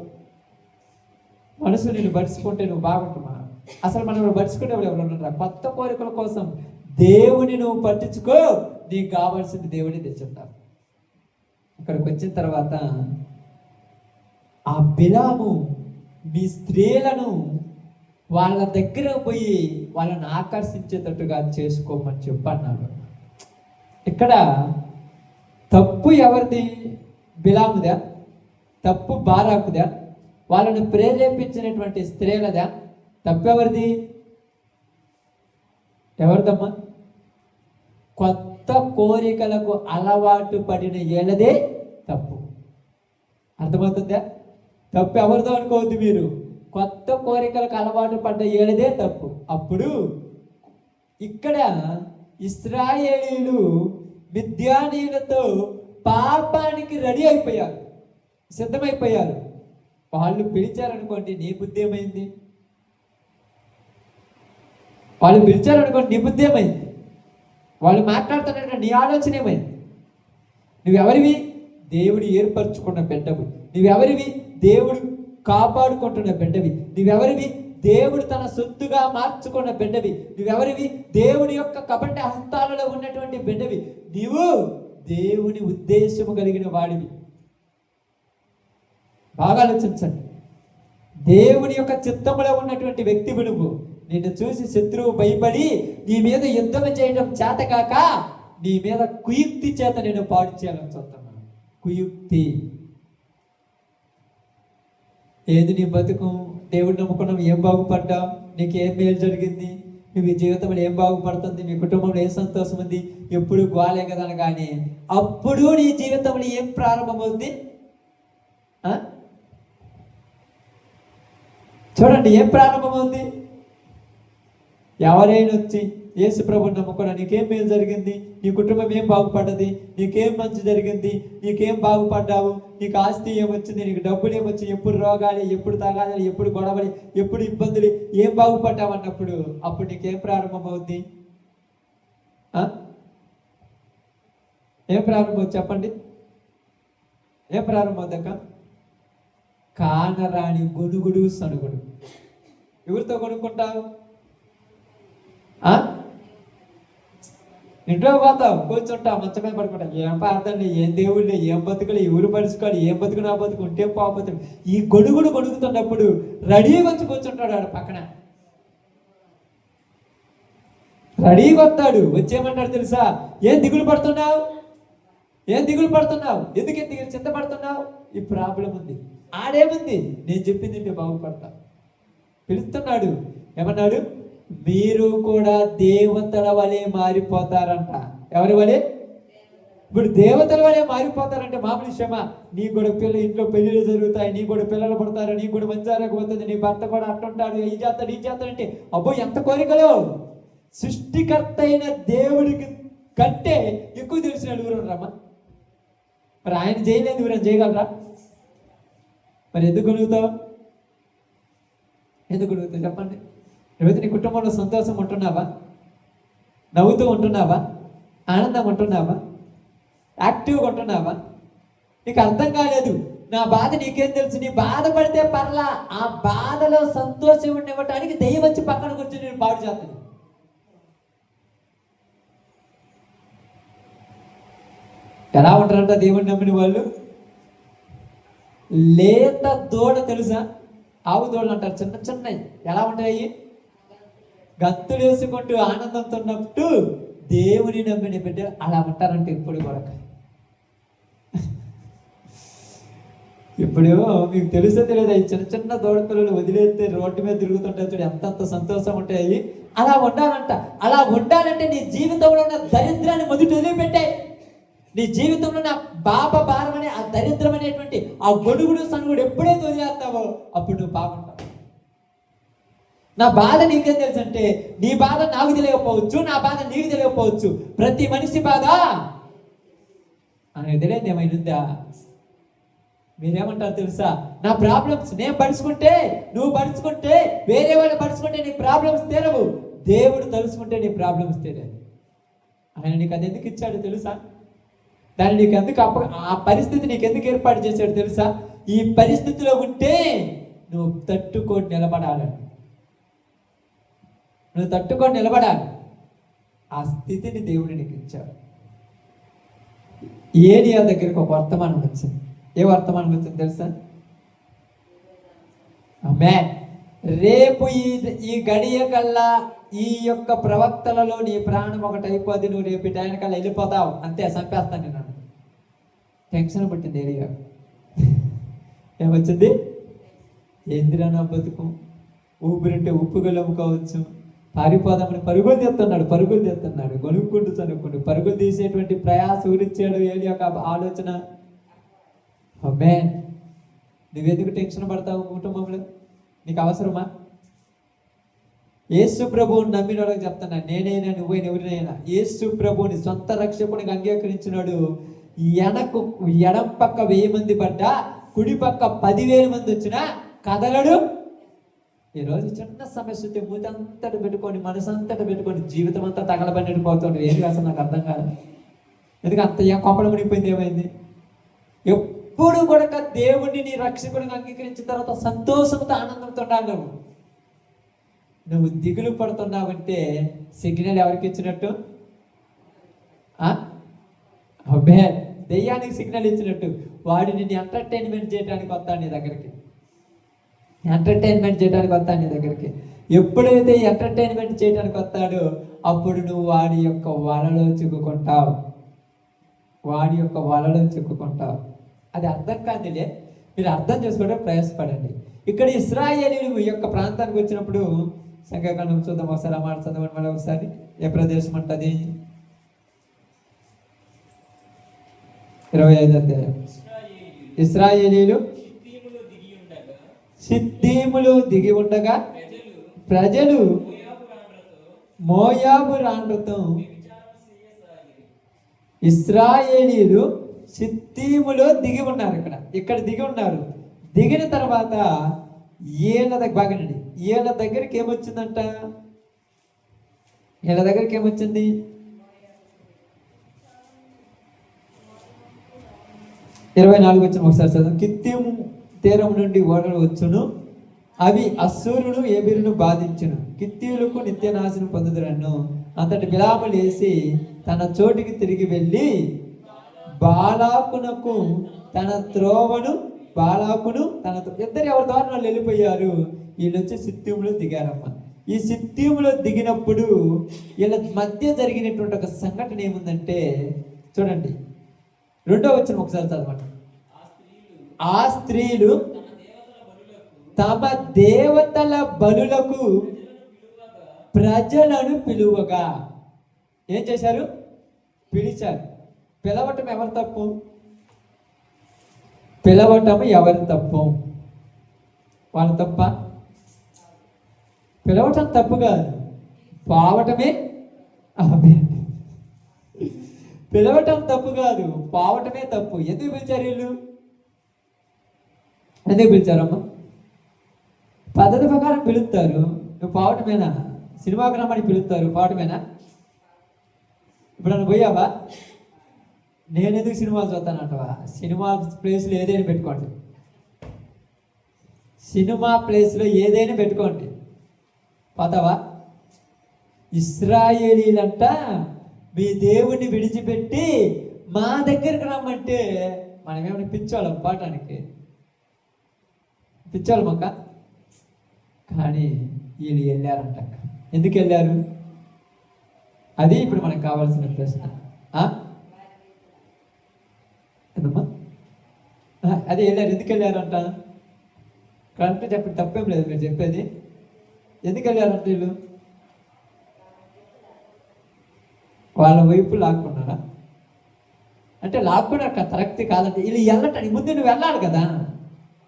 మనసు, నేను బడుచుకుంటే నువ్వు బాగుంటున్నా. అసలు మనం బడుచుకునే వాళ్ళు ఎవరు ఉన్నారా? కొత్త కోరికల కోసం దేవుని నువ్వు పట్టించుకో, నీకు కావాల్సింది దేవుని తెచ్చుంటారు. ఇక్కడికి వచ్చిన తర్వాత ఆ బిలాము మీ స్త్రీలను వాళ్ళ దగ్గర పోయి వాళ్ళని ఆకర్షించేటట్టుగా చేసుకోమని చెప్పన్నాడు. ఇక్కడ తప్పు ఎవరిది? బిలాముదా? తప్పు బారాకుదా? వాళ్ళని ప్రేరేపించినటువంటి స్త్రీలదా? తప్పెవరిది? ఎవరిదమ్మా? కొత్త కోరికలకు అలవాటు పడిన ఏళ్ళదే తప్పు. అర్థమవుతుందా? తప్పు ఎవరిదో అనుకోవద్దు మీరు. కొత్త కోరికలకు అలవాటు పడ్డ ఏళ్ళదే తప్పు. అప్పుడు ఇక్కడ ఇశ్రాయేలీయులు మిద్యానీయులతో పాపానికి రెడీ అయిపోయారు, సిద్ధమైపోయారు. వాళ్ళు పిలిచారనుకోండి, నీ బుద్ధి ఏమైంది? వాళ్ళు పిలిచారనుకోండి, నీ బుద్ధి ఏమైంది? వాళ్ళు మాట్లాడుతున్నట్టు నీ ఆలోచన ఏమైంది? నువ్వెవరివి? దేవుడు ఏర్పరచుకున్న బిడ్డవి. నువ్వెవరివి? దేవుడు కాపాడుకుంటున్న బిడ్డవి. నువ్వెవరివి? దేవుడు తన సొత్తుగా మార్చుకున్న బిడ్డవి. నువ్వెవరివి? దేవుని యొక్క కపట హస్తాలలో ఉన్నటువంటి బిడ్డవి. నీవు దేవుని ఉద్దేశము కలిగిన వాడివి. బాగా ఆలోచించండి. దేవుని యొక్క చిత్తములో ఉన్నటువంటి వ్యక్తివి నువ్వు. నిన్ను చూసి శత్రువు భయపడి నీ మీద యుద్ధం చేయడం చేతకాక నీ మీద కుయుక్తి చేత నేను పాడు చేయాలని చూస్తున్నాను. కుయుక్తి. ఏది నీ బతుకు? దేవుడు నమ్ముకున్నావు, ఏం బాగుపడ్డావు? నీకు ఏం మేలు జరిగింది? నువ్వు ఈ జీవితంలో ఏం బాగుపడుతుంది? మీ కుటుంబంలో ఏం సంతోషం ఉంది? ఎప్పుడు గోలే కదా కానీ అప్పుడు నీ జీవితంలో ఏం ప్రారంభమవుద్ది? చూడండి, ఏం ప్రారంభమవుద్ది? ఎవరైనా వచ్చి యేసు ప్రభువుని నమ్ముకున్నా, నీకేం మేలు జరిగింది? నీ కుటుంబం ఏం బాగుపడ్డది? నీకేం మంచి జరిగింది? నీకేం బాగుపడ్డావు? నీకు ఆస్తి ఏమొచ్చింది? నీకు డబ్బులు ఏమొచ్చింది? ఎప్పుడు రోగాలి, ఎప్పుడు తాగాలి, ఎప్పుడు గొడవలి, ఎప్పుడు ఇబ్బందులు, ఏం బాగుపడ్డావు అన్నప్పుడు అప్పుడు నీకేం ప్రారంభమవుద్ది? ఏం ప్రారంభమవుతుంది చెప్పండి? ఏం ప్రారంభమవుతాక? కానరాని గొడుగుడు సనుగుడు. ఎవరితో కొనుక్కుంటావు? ఇంట్లో పోతావు, కూర్చుంటావు, మంచం మీద పడుకుంటావు. ఏం పార్థండి, ఏం దేవుళ్ళు, ఏం బతుకులు, ఎవరు పరుచుకోవాలి, ఏం బతుకు నా బతుకు, ఉంటే పోతాడు. ఈ గొడుగుడు గొడుగుతున్నప్పుడు రెడీగా వచ్చి కూర్చుంటాడు ఆడు పక్కన. రెడీగా వస్తాడు, వచ్చేయమంటాడు తెలుసా? ఏం దిగులు పడుతున్నావు? ఏం దిగులు పడుతున్నావు? ఎందుకు చింతపడుతున్నావు? ఈ ప్రాబ్లం ఉంది. ఆడేముంది? నేను చెప్పింది ఇంటే బాగుపడతా. పిలుస్తున్నాడు. ఏమన్నాడు? మీరు కూడా దేవతల వలె మారిపోతారంట. ఎవరి వలె? ఇప్పుడు దేవతల వలె మారిపోతారంటే మామూలు విషయమా? నీ కూడా ఇంట్లో పెళ్ళిళ్ళు జరుగుతాయి, నీ కూడా పిల్లలు పడతారు, నీ కూడా మంచారకు పోతుంది, నీ భర్త కూడా అట్టుంటాడు, ఈ చేస్తాడు, ఈ చేస్తాడంటే అబ్బో ఎంత కోరికలు! సృష్టికర్త అయిన దేవుడికి కంటే ఎక్కువ తెలిసిన ఎవరు రమ్మా? మరి ఆయన చేయలేదు, ఎవరైనా చేయగలరా? మరి ఎందుకు కొనుగుతావు? ఎందుకు కొనుగుతావు చెప్పండి? నువ్వైతే నీ కుటుంబంలో సంతోషం ఉంటున్నావా? నవ్వుతూ ఉంటున్నావా? ఆనందం ఉంటున్నావా? యాక్టివ్గా ఉంటున్నావా? నీకు అర్థం కాలేదు. నా బాధ నీకేం తెలుసు? నీ బాధపడితే పర్లా, ఆ బాధలో సంతోషం ఇవ్వటానికి దెయ్యం వచ్చి పక్కన కూర్చొని నేను పాడు చేస్తాను. ఎలా ఉంటారంట దేవుడిని నమ్మిన వాళ్ళు? లేత దూడ తెలుసా? ఆవు దూడలు అంటారు, చిన్న చిన్నవి. ఎలా ఉంటాయి? గంతులు వేసుకుంటూ ఆనందంతో ఉన్నట్టు దేవుని నమ్మిన బిడ్డలు అలా ఉంటారంటే ఇప్పుడు కూడా. ఇప్పుడు మీకు తెలుసో తెలియదు, ఈ చిన్న చిన్న దూడ పిల్లలు వదిలేస్తే రోడ్డు మీద తిరుగుతుంటే చూడు ఎంతంత సంతోషం ఉంటాయి. అలా ఉండాలంట. అలా ఉండాలంటే నీ జీవితంలో ఉన్న దరిద్రాన్ని మొదటి వదిలిపెట్టే. నీ జీవితంలో నా భారం అనే ఆ దరిద్రం అనేటువంటి ఆ గొడుగుడు సనుగుడు ఎప్పుడైతే వదిలేస్తావో అప్పుడు నువ్వు బాగుంటావు. నా బాధ నీకేం తెలుసు అంటే, నీ బాధ నాకు తెలియకపోవచ్చు, నా బాధ నీకు తెలియకపోవచ్చు. ప్రతి మనిషి బాధ అని తెలియదు. ఏమైందా? మీరేమంటారు తెలుసా? నా ప్రాబ్లమ్స్ నేను పడుచుకుంటే, నువ్వు పడుచుకుంటే, వేరే వాళ్ళు పడుచుకుంటే నీ ప్రాబ్లమ్స్ తీరవు. దేవుడు తలుచుకుంటే నీ ప్రాబ్లమ్స్ తీరవు. ఆయన నీకు అది ఎందుకు ఇచ్చాడు తెలుసా? దాన్ని నీకు ఎందుకు ఆ పరిస్థితి నీకు ఎందుకు ఏర్పాటు చేశాడు తెలుసా? ఈ పరిస్థితిలో ఉంటే నువ్వు తట్టుకొని నిలబడాలని. నువ్వు తట్టుకొని నిలబడాలి. ఆ స్థితిని దేవుడు నీకు ఇచ్చాడు. ఏలియా దగ్గరికి ఒక వర్తమానం వచ్చింది. ఏ వర్తమానం వచ్చింది తెలుసా? ఆమేన్. రేపు ఈ గడియ కల్లా ఈ యొక్క ప్రవక్తలలో నీ ప్రాణం ఒకటి అయిపోద్ది, నువ్వు రేపు టైం కల్లా వెళ్ళిపోతావు, అంతే, చంపేస్తాను నేను. టెన్షన్ పుట్టింది ఏలియా. ఏమొచ్చింది? ఏందిరా నా బతుకు? ఊపిరింటే ఉప్పు గొల్లము కావచ్చు, పారిపోదామని పరుగులు తీస్తున్నాడు, గొనుక్కుంటూ చనుక్కుంటూ పరుగులు తీసేటువంటి ప్రయాస ఊరిచ్చాడు ఏలి యొక్క ఆలోచన. అమ్మే, నువ్వెందుకు టెన్షన్ పడతావు కుటుంబంలో? నీకు అవసరమా? యేసు ప్రభువుని నమ్మిన వాళ్ళకి చెప్తున్నా, నేనైనా నువ్వైనా ఎవరినైనా యేసు ప్రభువుని సొంత రక్షకునికి అంగీకరించినాడు. ఎడం పక్క 1000 మంది పడ్డా, కుడి పక్క 10,000 మంది వచ్చినా కదలడు. ఈరోజు చిన్న సమస్య వస్తే మూతంతటి పెట్టుకొని, మనసంతటి పెట్టుకొని, జీవితం అంతా తగలబడిపోతాడు. ఏది అసలు నాకు అర్థం కాదు. ఎందుకంటే అంత కొంపలు మునిగిపోయింది. ఏమైంది? ఎప్పుడు కూడా దేవుడిని నీ రక్షకుడిని అంగీకరించిన తర్వాత సంతోషంతో ఆనందంతో ఉండాలి. నువ్వు దిగులు పడుతున్నావంటే సిగ్నల్ ఎవరికి ఇచ్చినట్టు? అబ్బే, దెయ్యానికి సిగ్నల్ ఇచ్చినట్టు. వాడు నిన్ను ఎంటర్టైన్మెంట్ చేయడానికి వస్తాడు నీ దగ్గరికి. ఎప్పుడైతే ఎంటర్టైన్మెంట్ చేయడానికి వస్తాడో అప్పుడు నువ్వు వాడి యొక్క వలలో చిక్కుకుంటావు. అది అర్థం కాదులే, మీరు అర్థం చేసుకోవడం ప్రయాసపడండి. ఇక్కడ ఇశ్రాయేలీయులు ఈ యొక్క ప్రాంతానికి వచ్చినప్పుడు సంఖ్యాకాండం చూద్దాం ఒకసారి. ఆ మాట చదవండి మళ్ళీ ఒకసారి. ఏ ప్రదేశం అంటది? 25వ అధ్యాయం. ఇశ్రాయేలీయులు సిద్దీములో దిగి ఉండగా ప్రజలు మోయాబు రాండ్రతో ఇశ్రాయేలీయులు సిద్దీములో దిగి ఉన్నారు. ఇక్కడ దిగి ఉన్నారు. దిగిన తర్వాత వీళ్ళ దగ్గరికి ఏమొచ్చిందంట? వీళ్ళ దగ్గరికి ఏమొచ్చింది? 24 వచ్చిన ఒకసారి చదువు. కిత్తీము తీరం నుండి ఓడలు వచ్చును, అవి అస్సూరును ఏబీరును బాధించును, కిత్తీయులకు నిత్యనాశనం పొందుదురను. అంతటి బిలాము లేచి తన చోటికి తిరిగి వెళ్ళి బాలాకును తన ఇద్దరు ఎవరి ద్వారా వాళ్ళు వెళ్ళిపోయారు. వీళ్ళు వచ్చి సిత్తీములో దిగారమ్మ. ఈ సిత్తీములో దిగినప్పుడు వీళ్ళ మధ్య జరిగినటువంటి ఒక సంఘటన ఏముందంటే చూడండి, 2వ వచనం ఒకసారి చదవండి. ఆ స్త్రీలు తమ దేవతల బలులకు ప్రజలను పిలువగా ఏం చేశారు? పిలిచారు. పిలవటం ఎవరి తప్పు? వాళ్ళ తప్ప? పిలవటం తప్పు కాదు, పావటమే. పిలవటం తప్పు కాదు, పావటమే తప్పు. ఎందుకు పిలిచారు వీళ్ళు? ఎందుకు పిలిచారమ్మా? పద్ధతి ప్రకారం పిలుస్తారు. నువ్వు పావటమేనా? సినిమాకి రమ్మని పిలుస్తారు, పావటమేనా? ఇప్పుడు నన్ను పోయావా? నేను ఎందుకు సినిమాలు చూస్తానంటవా? సినిమా ప్లేస్లో ఏదైనా పెట్టుకోండి. పోతావా? ఇశ్రాయేలీలంట మీ దేవుణ్ణి విడిచిపెట్టి మా దగ్గరికి రమ్మంటే మనమేమైనా పిచ్చోళ్ళం? పాటానికి పిచ్చోళ్ళమక్క. కానీ వీళ్ళు వెళ్ళారంట. ఎందుకు వెళ్ళారు? అది ఇప్పుడు మనకు కావాల్సిన ప్రశ్న. అదే వెళ్ళారు. ఎందుకు వెళ్ళారంట? కరెక్ట్ చెప్పండి, తప్పేం లేదు మీరు చెప్పేది. ఎందుకు వెళ్ళారంట వీళ్ళు? వాళ్ళ వైపు లాక్కున్నారా? అంటే లాక్కున్నా కరెక్ట్ కాదంటే వీళ్ళు వెళ్ళటానికి ముందు నువ్వు వెళ్ళాలి కదా.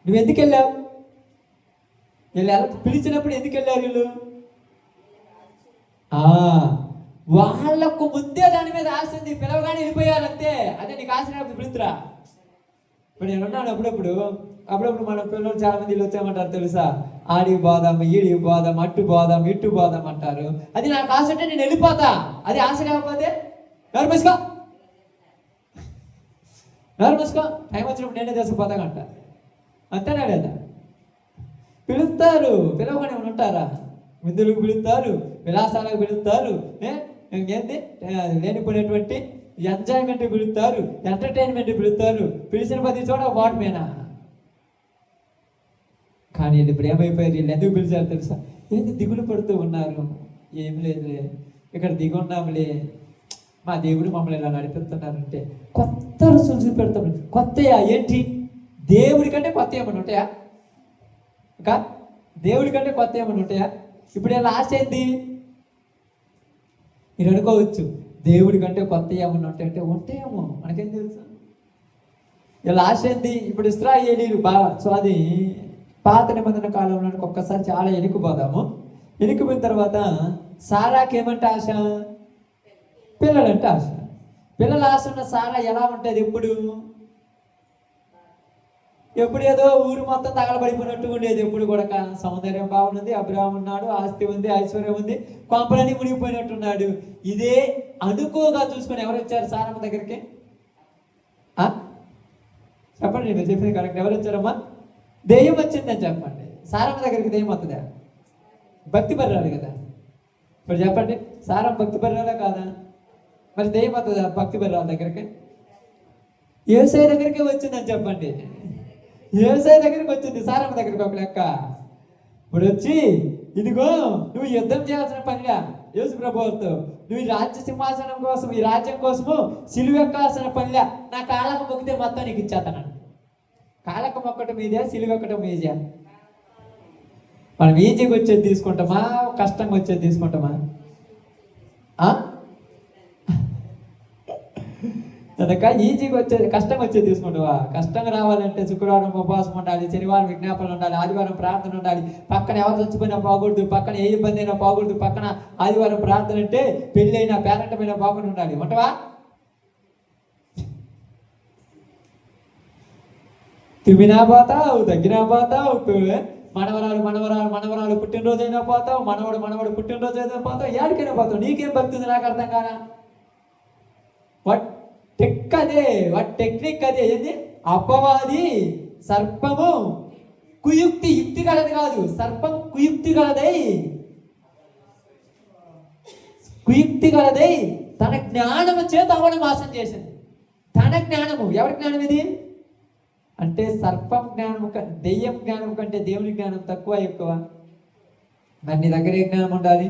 నువ్వు ఎందుకు వెళ్ళావు? వీళ్ళు పిలిచినప్పుడు ఎందుకు వెళ్ళారు వీళ్ళు? వాళ్ళకు ముందే దాని మీద ఆశ ఉంది, పిలవగానే వెళ్ళిపోయారంతే. అదే నీకు ఆశ లేకపోతే పిలుతురా. ఇప్పుడు నేను ఉన్నాను. అప్పుడప్పుడు మన పిల్లలు చాలా మంది వీళ్ళు వచ్చామంటారు తెలుసా, ఆడికి పోదాం, ఈడికి పోదాం, అట్టు పోదాం, ఇట్టు పోదాం అంటారు. అది నాకు ఆశ అంటే నేను వెళ్ళిపోతా. అది ఆశ లేకపోతే నోరు మూసుకో, టైం వచ్చినప్పుడు నేనే తీసుకుపోతానంట. అంతేనా లేదా? పిలుస్తారు, పిలవగానే ఉంటారా? విందులకు పిలుస్తారు, విలాసాలకు పిలుస్తారు, ఏంటి లేనిపోయినటువంటి ఎంజాయ్మెంట్ పిలుస్తారు, ఎంటర్టైన్మెంట్ పిలుస్తారు. పిలిచిన ప్రతి చోట వాటమేనా? కానీ వీళ్ళు ఇప్పుడు ఏమైపోయారు? వీళ్ళు ఎందుకు పిలిచారు తెలుసా? ఏంటి దిగులు పడుతూ ఉన్నారు? ఏం లేదులే, ఇక్కడ దిగున్నాములే, మా దేవుడు మమ్మల్ని ఇలా నడిపిస్తున్నారంటే కొత్త రుసులు చూపెడతాం. కొత్తయా? ఏంటి? దేవుడి కంటే కొత్త ఏమన్నా ఉంటాయా? దేవుడి కంటే కొత్త ఏమన్నా ఉంటాయా? ఇప్పుడు ఇలా ఆశ ఏంటి? మీరు అనుకోవచ్చు దేవుడి కంటే కొత్త ఏమన్నా ఉంటాయంటే ఉంటాయేమో, మనకేం తెలుసు. లాస్ట్ ఏంది, ఇప్పుడు ఇశ్రాయేలీయులు సో అది పాత నిబంధన కాలంలో ఒక్కసారి చాలా ఎనికిపోదాము. ఎనికిపోయిన తర్వాత సారాకి ఏమంటే ఆశ, పిల్లలంటే ఆశ. పిల్లల ఆశ ఉన్న సారా ఎలా ఉంటుంది, ఎప్పుడు ఏదో ఊరు మొత్తం తగలబడిపోయినట్టు ఉండేది. ఎప్పుడు కూడా సౌందర్యం బాగుంది, అభిరామ్ ఉన్నాడు, ఆస్తి ఉంది, ఐశ్వర్యం ఉంది, కొంపలన్నీ మునిగిపోయినట్టున్నాడు. ఇదే అనుకోగా చూసుకొని ఎవరు వచ్చారు సారమ్మ దగ్గరికి? చెప్పండి, నేను చెప్పింది కరెక్ట్. ఎవరు వచ్చారమ్మా? దెయ్యం వచ్చిందని చెప్పండి. సారమ్మ దగ్గరికి దెయ్యం వస్తుందా? భక్తి పర్రాలు కదా. ఇప్పుడు చెప్పండి, సారమ్మ భక్తి పర్రాలా కాదా? మరి దెయ్యం వస్తుందా భక్తి పర్రాల దగ్గరికి? యేసయ్య దగ్గరికి వచ్చిందని చెప్పండి. యేసయ్య దగ్గరికి వచ్చింది, సారమ్మ దగ్గరికి ఒక లెక్క. ఇప్పుడు వచ్చి, ఇదిగో నువ్వు యుద్ధం చేయాల్సిన పనిలా యేసు ప్రభువుతో, నువ్వు ఈ రాజ్య సింహాసనం కోసం, ఈ రాజ్యం కోసము సిలువ ఎక్కాల్సిన పనిలా, నా కాళ్ళకు మొక్కితే మొత్తం నీకు ఇచ్చేస్తాను. కాళ్ళకు మొక్కటం మీదే, సిలువ ఎక్కటం మీదే. మనం ఈజీగా వచ్చేది తీసుకుంటామా, కష్టంగా వచ్చేది తీసుకుంటామా? కనుక ఈజీగా వచ్చేది, కష్టంగా వచ్చేది తీసుకుంటావా? కష్టంగా రావాలంటే శుక్రవారం ఉపవాసం ఉండాలి, శనివారం విజ్ఞాపనలు ఉండాలి, ఆదివారం ప్రార్థన ఉండాలి, పక్కన ఎవరు చచ్చిపోయినా పోకూడదు, పక్కన ఏ ఇబ్బంది అయినా పోకూడదు, పక్కన ఆదివారం ప్రార్థన అంటే పెళ్ళి అయినా పేరంటమైనా పోకుండా ఉండాలి. ఉంటావా? తుమ్మినా పోతావు, తగ్గినా పోతావు, మనవరాలు పుట్టినరోజు అయినా పోతావు, మనవడు పుట్టినరోజు అయినా పోతావు, ఏడికైనా పోతావు. నీకేం భక్తి ఉంది నాకు అర్థం కాదా? వాట్ టెక్నిక్ అదే. ఏంది? అపవాది సర్పము యుక్తి గలది కాదు, సర్పం కుయుక్తి గలదై తన జ్ఞానము చేత అవడం మోసం చేసింది. తన జ్ఞానము, ఎవరి జ్ఞానం ఇది అంటే? సర్పం జ్ఞానము, దెయ్యం జ్ఞానం కంటే దేవుని జ్ఞానం తక్కువ ఎక్కువ? మరి నీ దగ్గర ఏ జ్ఞానం ఉండాలి?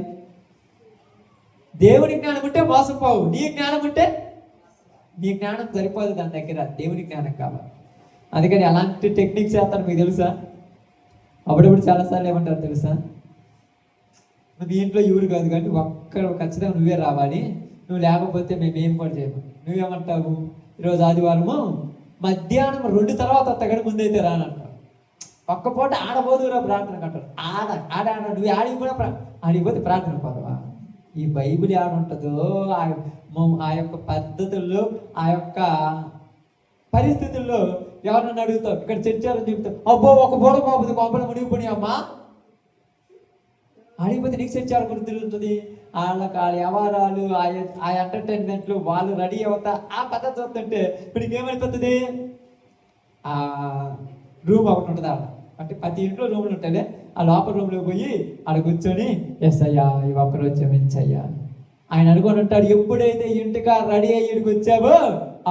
దేవుని జ్ఞానం ఉంటే మోసపోవు. నీ జ్ఞానం ఉంటే, నీ జ్ఞానం సరిపోదు దాని దగ్గర, దేవుని జ్ఞానం కావాలి. అందుకని అలాంటి టెక్నిక్స్ చేస్తారు, మీకు తెలుసా? అప్పుడప్పుడు చాలాసార్లు ఏమంటారు తెలుసా? నువ్వు ఇంట్లో ఎవరు కాదు కానీ ఒక్కరు ఖచ్చితంగా నువ్వే రావాలి, నువ్వు లేకపోతే మేమేం కూడా చేయము. నువ్వేమంటావు? ఈరోజు ఆదివారము మధ్యాహ్నం 2 తర్వాత అత్తగడి ముందైతే రానంటావు. ఒక్క పూట ఆడబోదురా ప్రార్థన కంటారు. ఆడ నువ్వు ఆడికి కూడా ఆడిపోతే ప్రార్థన పోదవా? ఈ బైబిల్ ఆడుంటుందో ఆ యొక్క పద్ధతుల్లో, ఆ యొక్క పరిస్థితుల్లో ఎవరన్నా అడుగుతావు, ఇక్కడ చర్చాలని చెప్తావు, అబ్బో ఒక పూట పోతుంది, కొంపలు మునిగిపోయి అమ్మా ఆడిపోతే నీకు చర్చాలు గురించి తిరుగుతుంది. వాళ్ళకి ఆ వ్యవహారాలు, ఆ ఎంటర్టైన్మెంట్లు, వాళ్ళు రెడీ అవుతా ఆ పద్ధతి వస్తుంటే ఇప్పుడు ఏమైపోతుంది? ఆ రూమ్ ఒకటి ఉంటుంది ఆడ, అంటే ప్రతి ఇంట్లో రూమ్లు ఉంటాయి. ఆ లోపల రూమ్లో పోయి ఆడ కూర్చొని, ఎస్ అయ్యా ఈ ఒక్కరోజు క్షమించయ్యా ఆయన అనుకొని ఉంటాడు. ఎప్పుడైతే ఇంటికా రెడీ అయ్యిడికి వచ్చావో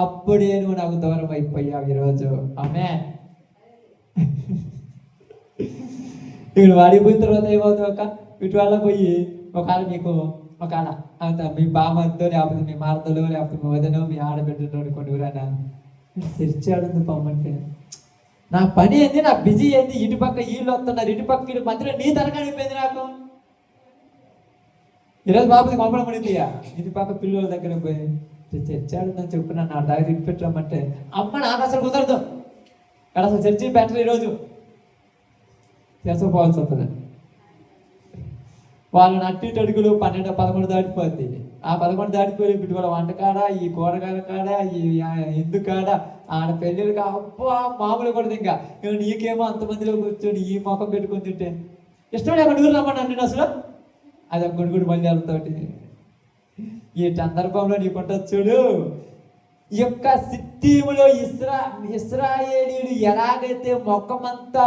అప్పుడే నువ్వు నాకు దూరం అయిపోయావు ఈరోజు. ఆమె ఇక్కడ వాడిపోయిన తర్వాత ఏమవుతావు? ఇటు వల్ల పోయి ఒకవేళ మీకు అంత మీ బామతో, లేకపోతే మీ మారతలో, లేకపోతే మీ వదనో, మీ ఆడబిడ్డతో కొన్ని ఊరైనా తెరిచాడు పమ్మంటే, నా పని ఏంది, నా బిజీ ఏంది, ఇటు పక్క వీళ్ళు వస్తున్నారు, ఇటు పక్క ఇటు మధ్యలో నీ తరగనిపోయింది నాకు. ఈరోజు బాబుది కొంపడం పడిందియా, ఇటు పక్క పిల్లల దగ్గర పోయి తెచ్చాడు చెప్పున్నా, నా దగ్గర ఇటు పెట్టామంటే, అమ్మ నాకు అసలు కుదరదు, ఇక్కడ అసలు చర్చి పెట్టరు ఈరోజు, చేసుకోవాల్సి వస్తుంది. వాళ్ళని అట్టి అడుగులు 12-11 దాటిపోద్ది. ఆ 11 దాటిపోయి ఇప్పుడు వాళ్ళ వంటకాడ, ఈ కూరగాయల కాడ, ఈ ఎందు కాడ, ఆడ పెళ్ళిళ్ళు అబ్బా మామూలు కూడా. ఇంకా నీకేమో అంతమందిలో కూర్చొని ఈ మొఖం పెట్టుకొని తింటే ఇష్టం లేక నూరు రమ్మని నేను అసలు అది ఒక గుడిగుడి మల్యాలతోటి. ఈ సందర్భంలో నీకుంటుంది చూడు, ఈ యొక్క సిత్తీములో ఇశ్రాయేలీయులు ఎలాగైతే మొక్కమంతా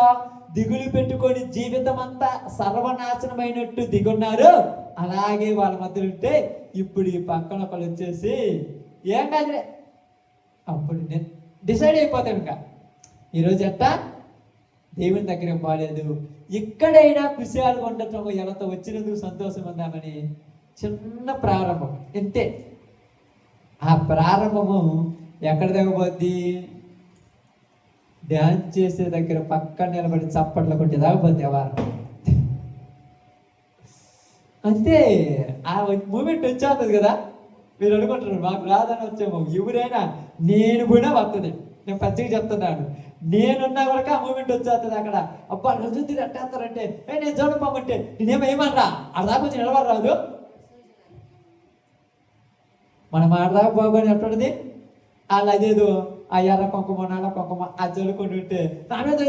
దిగులు పెట్టుకొని జీవితం అంతా సర్వనాశనమైనట్టు దిగున్నారు, అలాగే వాళ్ళ మధ్యలో ఉంటే ఇప్పుడు ఈ పక్కన ఒకళ్ళు వచ్చేసి ఏం కాదులే, అప్పుడు నేను డిసైడ్ అయిపోతాను. ఇంకా ఈరోజు ఎట్టా దేవుని దగ్గర బాగాలేదు, ఇక్కడైనా కుశాలు ఉండటం, ఎవరితో వచ్చినందుకు సంతోషం ఉందామని చిన్న ప్రారంభం ఇంతే. ఆ ప్రారంభము ఎక్కడ తగ్గబోద్ది? డ్యాన్స్ చేసే దగ్గర పక్కన నిలబడి చప్పట్లు కొట్టి దాకపోతే వారు అంతే. ఆ మూమెంట్ వచ్చేస్తుంది కదా. మీరు అనుకుంటున్నారు మాకు రాదని వచ్చాము. ఎవరైనా నేను కూడా వస్తుంది. నేను పచ్చిగా చెప్తున్నాను, నేనున్నా కూడా ఆ మూమెంట్ వచ్చేస్తుంది అక్కడ. అబ్బా రోజు అట్టేస్తారంటే నేను చూడపోమంటే నేనేమో ఏమన్నా అలా కొంచెం నిలబడి రాదు. మనం ఆడదాకా బాగుని ఎట్లుంటుంది. వాళ్ళు అదేదో ఆ ఎర్ర కుంకుమ నల్ల కుంకుమ అది చదువుకుంటూ ఉంటే నా మీద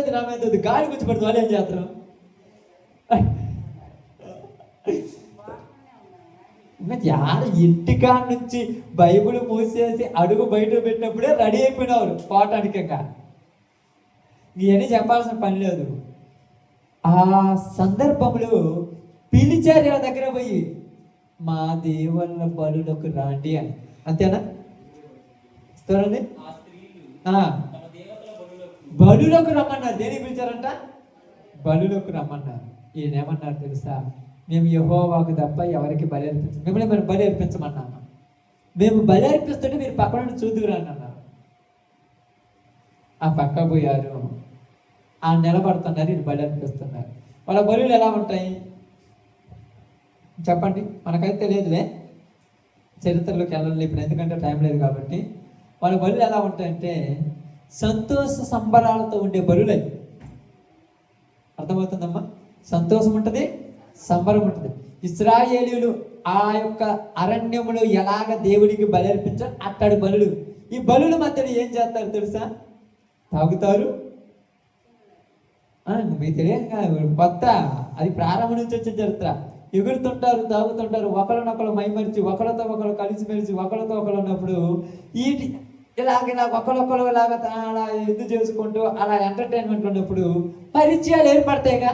గాలి గురించి పడుతుంది. వాళ్ళు ఏం చేస్తారు? యాడ ఇంటికాడ నుంచి బైబిల్ మూసేసి అడుగు బయట పెట్టినప్పుడే రెడీ అయిపోయినవారు పోవటానికి. ఇంకా ఇవన్నీ చెప్పాల్సిన పని లేదు. ఆ సందర్భంలో పిలిచారు వాళ్ళ దగ్గర పోయి, మా దేవుళ్ళ బలులకు రాండి అని. అంతేనా? చూడండి, బలులకు రమ్మన్నారు. దేనికి పిలిచారంట? బలులకు రమ్మన్నారు. ఈయనేమన్నారు తెలుసా? మేము యెహోవాకు తప్ప ఎవరికి బలి అర్పించం. మిమ్మల్ని మేము బలి అర్పించమన్నాము. మేము బలి అర్పిస్తుంటే మీరు పక్కన నుండి చూదుకురండి అన్నారు. ఆ పక్క పోయారు, ఆ నిలబడుతున్నారు, ఇది బలి అర్పిస్తున్నారు. వాళ్ళ బలులు ఎలా ఉంటాయి చెప్పండి? మనకైతే తెలియదులే, చరిత్రలోకి వెళ్ళాలి ఇప్పుడు, ఎందుకంటే టైం లేదు కాబట్టి. వాళ్ళ బలులు ఎలా ఉంటాయంటే సంతోష సంబరాలతో ఉండే బలులై. అర్థమవుతుందమ్మా? సంతోషం ఉంటుంది, సంబరం ఉంటుంది. ఇశ్రాయేలీయులు ఆ యొక్క అరణ్యములో ఎలాగ దేవుడికి బలి అర్పించారు అట్టడి బలులు. ఈ బలుల మధ్యలో ఏం చేస్తారు తెలుసా? తాగుతారు. మీకు తెలియదు, కొత్త, అది ప్రారంభం నుంచి వచ్చిన చరిత్ర. ఎగురుతుంటారు, తాగుతుంటారు, ఒకరినొకరు మైమరిచి, ఒకరితో ఒకరు కలిసిమెలిసి, ఒకరితో ఒకరు ఉన్నప్పుడు ఇలాగ ఒకరొకరు ఇలాగ అలా ఇది చేసుకుంటూ అలా ఎంటర్టైన్మెంట్ ఉన్నప్పుడు పరిచయాలు ఏర్పడతాయిగా.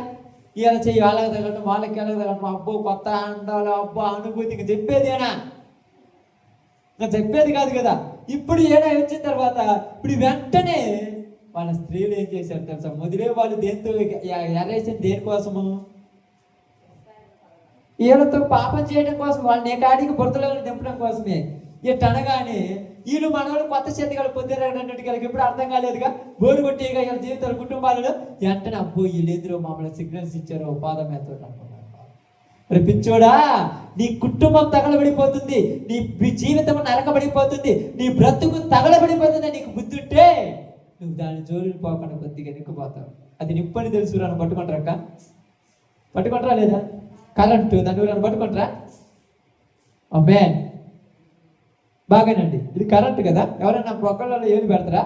ఇలా చెయ్యి వాళ్ళకి తగలటం, వాళ్ళకి వెళ్ళకి తగలటం, అబ్బో కొత్త ఆనందాలు, అబ్బో అనుభూతికి చెప్పేదేనా? చెప్పేది కాదు కదా. ఇప్పుడు ఏడా వచ్చిన తర్వాత ఇప్పుడు వెంటనే వాళ్ళ స్త్రీలు ఏం చేశారు తెలుసా? మొదలే వాళ్ళు దేంతో ఎరేసిన దేనికోసము? వీళ్ళతో పాపం చేయడం కోసం, వాళ్ళని ఏ కాడికి బురదలో దింపడం కోసమే. ఇట్ అనగానే వీళ్ళు మనవాళ్ళు కొత్త చేతిగా పొందారన్నట్టుగా ఎప్పుడు అర్థం కాలేదుగా. బోరు కొట్టేగా వీళ్ళ జీవితాలు, కుటుంబాలలో. వెంటనే అబ్బో వీళ్ళెదురు మమ్మల్ని సిగ్నల్స్ ఇచ్చారు, ఉపాధం ఎంతో అనుకున్నారు. పిచ్చోడా, నీ కుటుంబం తగలబడిపోతుంది, నీ జీవితం నరకబడిపోతుంది, నీ బ్రతుకు తగలబడిపోతుంది. నీకు బుద్ధి ఉంటే నువ్వు దాని జోలిని పోకుండా కొద్దిగా నిక్కుపోతావు. అది నిప్పని తెలుసు. నన్ను పట్టుకుంటారక్క, పట్టుకుంటారా లేదా? కరెంటు దాన్ని నన్ను పట్టుకుంటారా? అమ్మే బాగానండి, ఇది కరెంట్ కదా. ఎవరైనా పొక్కలలో ఏమి పెడతారా?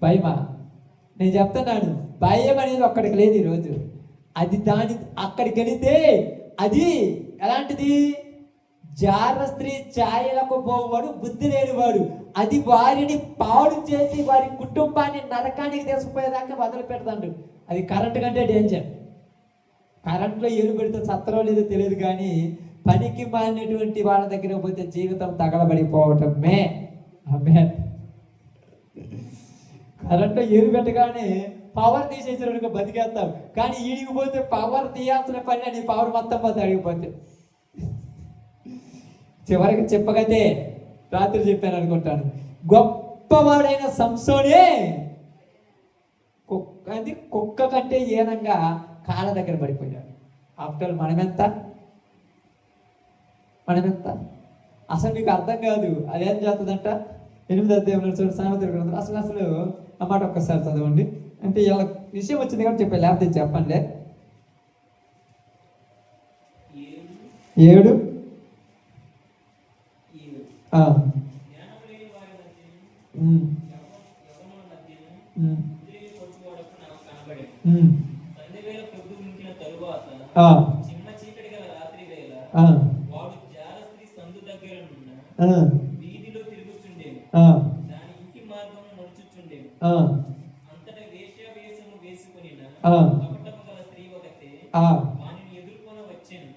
భయమా? నేను చెప్తున్నాను, భయం అనేది ఒక్కడికి లేదు ఈరోజు. అది అక్కడికి వెళితే అది ఎలాంటిది? జార స్త్రీ ఛాయలకు పోవాడు, బుద్ధి లేనివాడు. అది వారిని పాడు చేసి వారి కుటుంబాన్ని నరకానికి తీసుకుపోయేదాకా వదిలి పెడతాడు. అది కరెంట్ కంటే డేంజర్. కరెంట్లో ఏలు పెడితే సత్తరో లేదో తెలియదు, కానీ పనికి మాలినటువంటి వాళ్ళ దగ్గర పోతే జీవితం తగలబడిపోవటమే. ఆమేన్. కరెంట్లో ఏలు పెట్టగానే పవర్ తీసేసారు బతికేస్తాం, కానీ ఈడిగిపోతే పవర్ తీయాల్సిన పని అని పవర్ మొత్తం పోతే అడిగిపోతే. చివరికి చెప్పగతే రాత్రి చెప్పాను అనుకుంటాను, గొప్పవాడైన సంసోనే కుక్క కంటే ఏనంగా కాళ్ళ దగ్గర పడిపోయాడు. ఆఫ్టర్ మనమెంత అసలు మీకు అర్థం కాదు. అదేం చేస్తుందంట? 8వ అధ్యాయంలో చూడండి, సామెతల గ్రంథం. అసలు అన్నమాట ఒక్కసారి చదవండి. అంటే ఇలా విషయం వచ్చింది కాబట్టి చెప్పాను, లేకపోతే చెప్పండి. 7 వీధిలో తిరుగుచుండేను, దాని ఇంటి మార్గము నడుచుచుండేను. అంతటా వేశ్యావేషము వేసుకొనిన కపటము గల స్త్రీ ఒకతే వానిని ఎదుర్కొన వచ్చెను.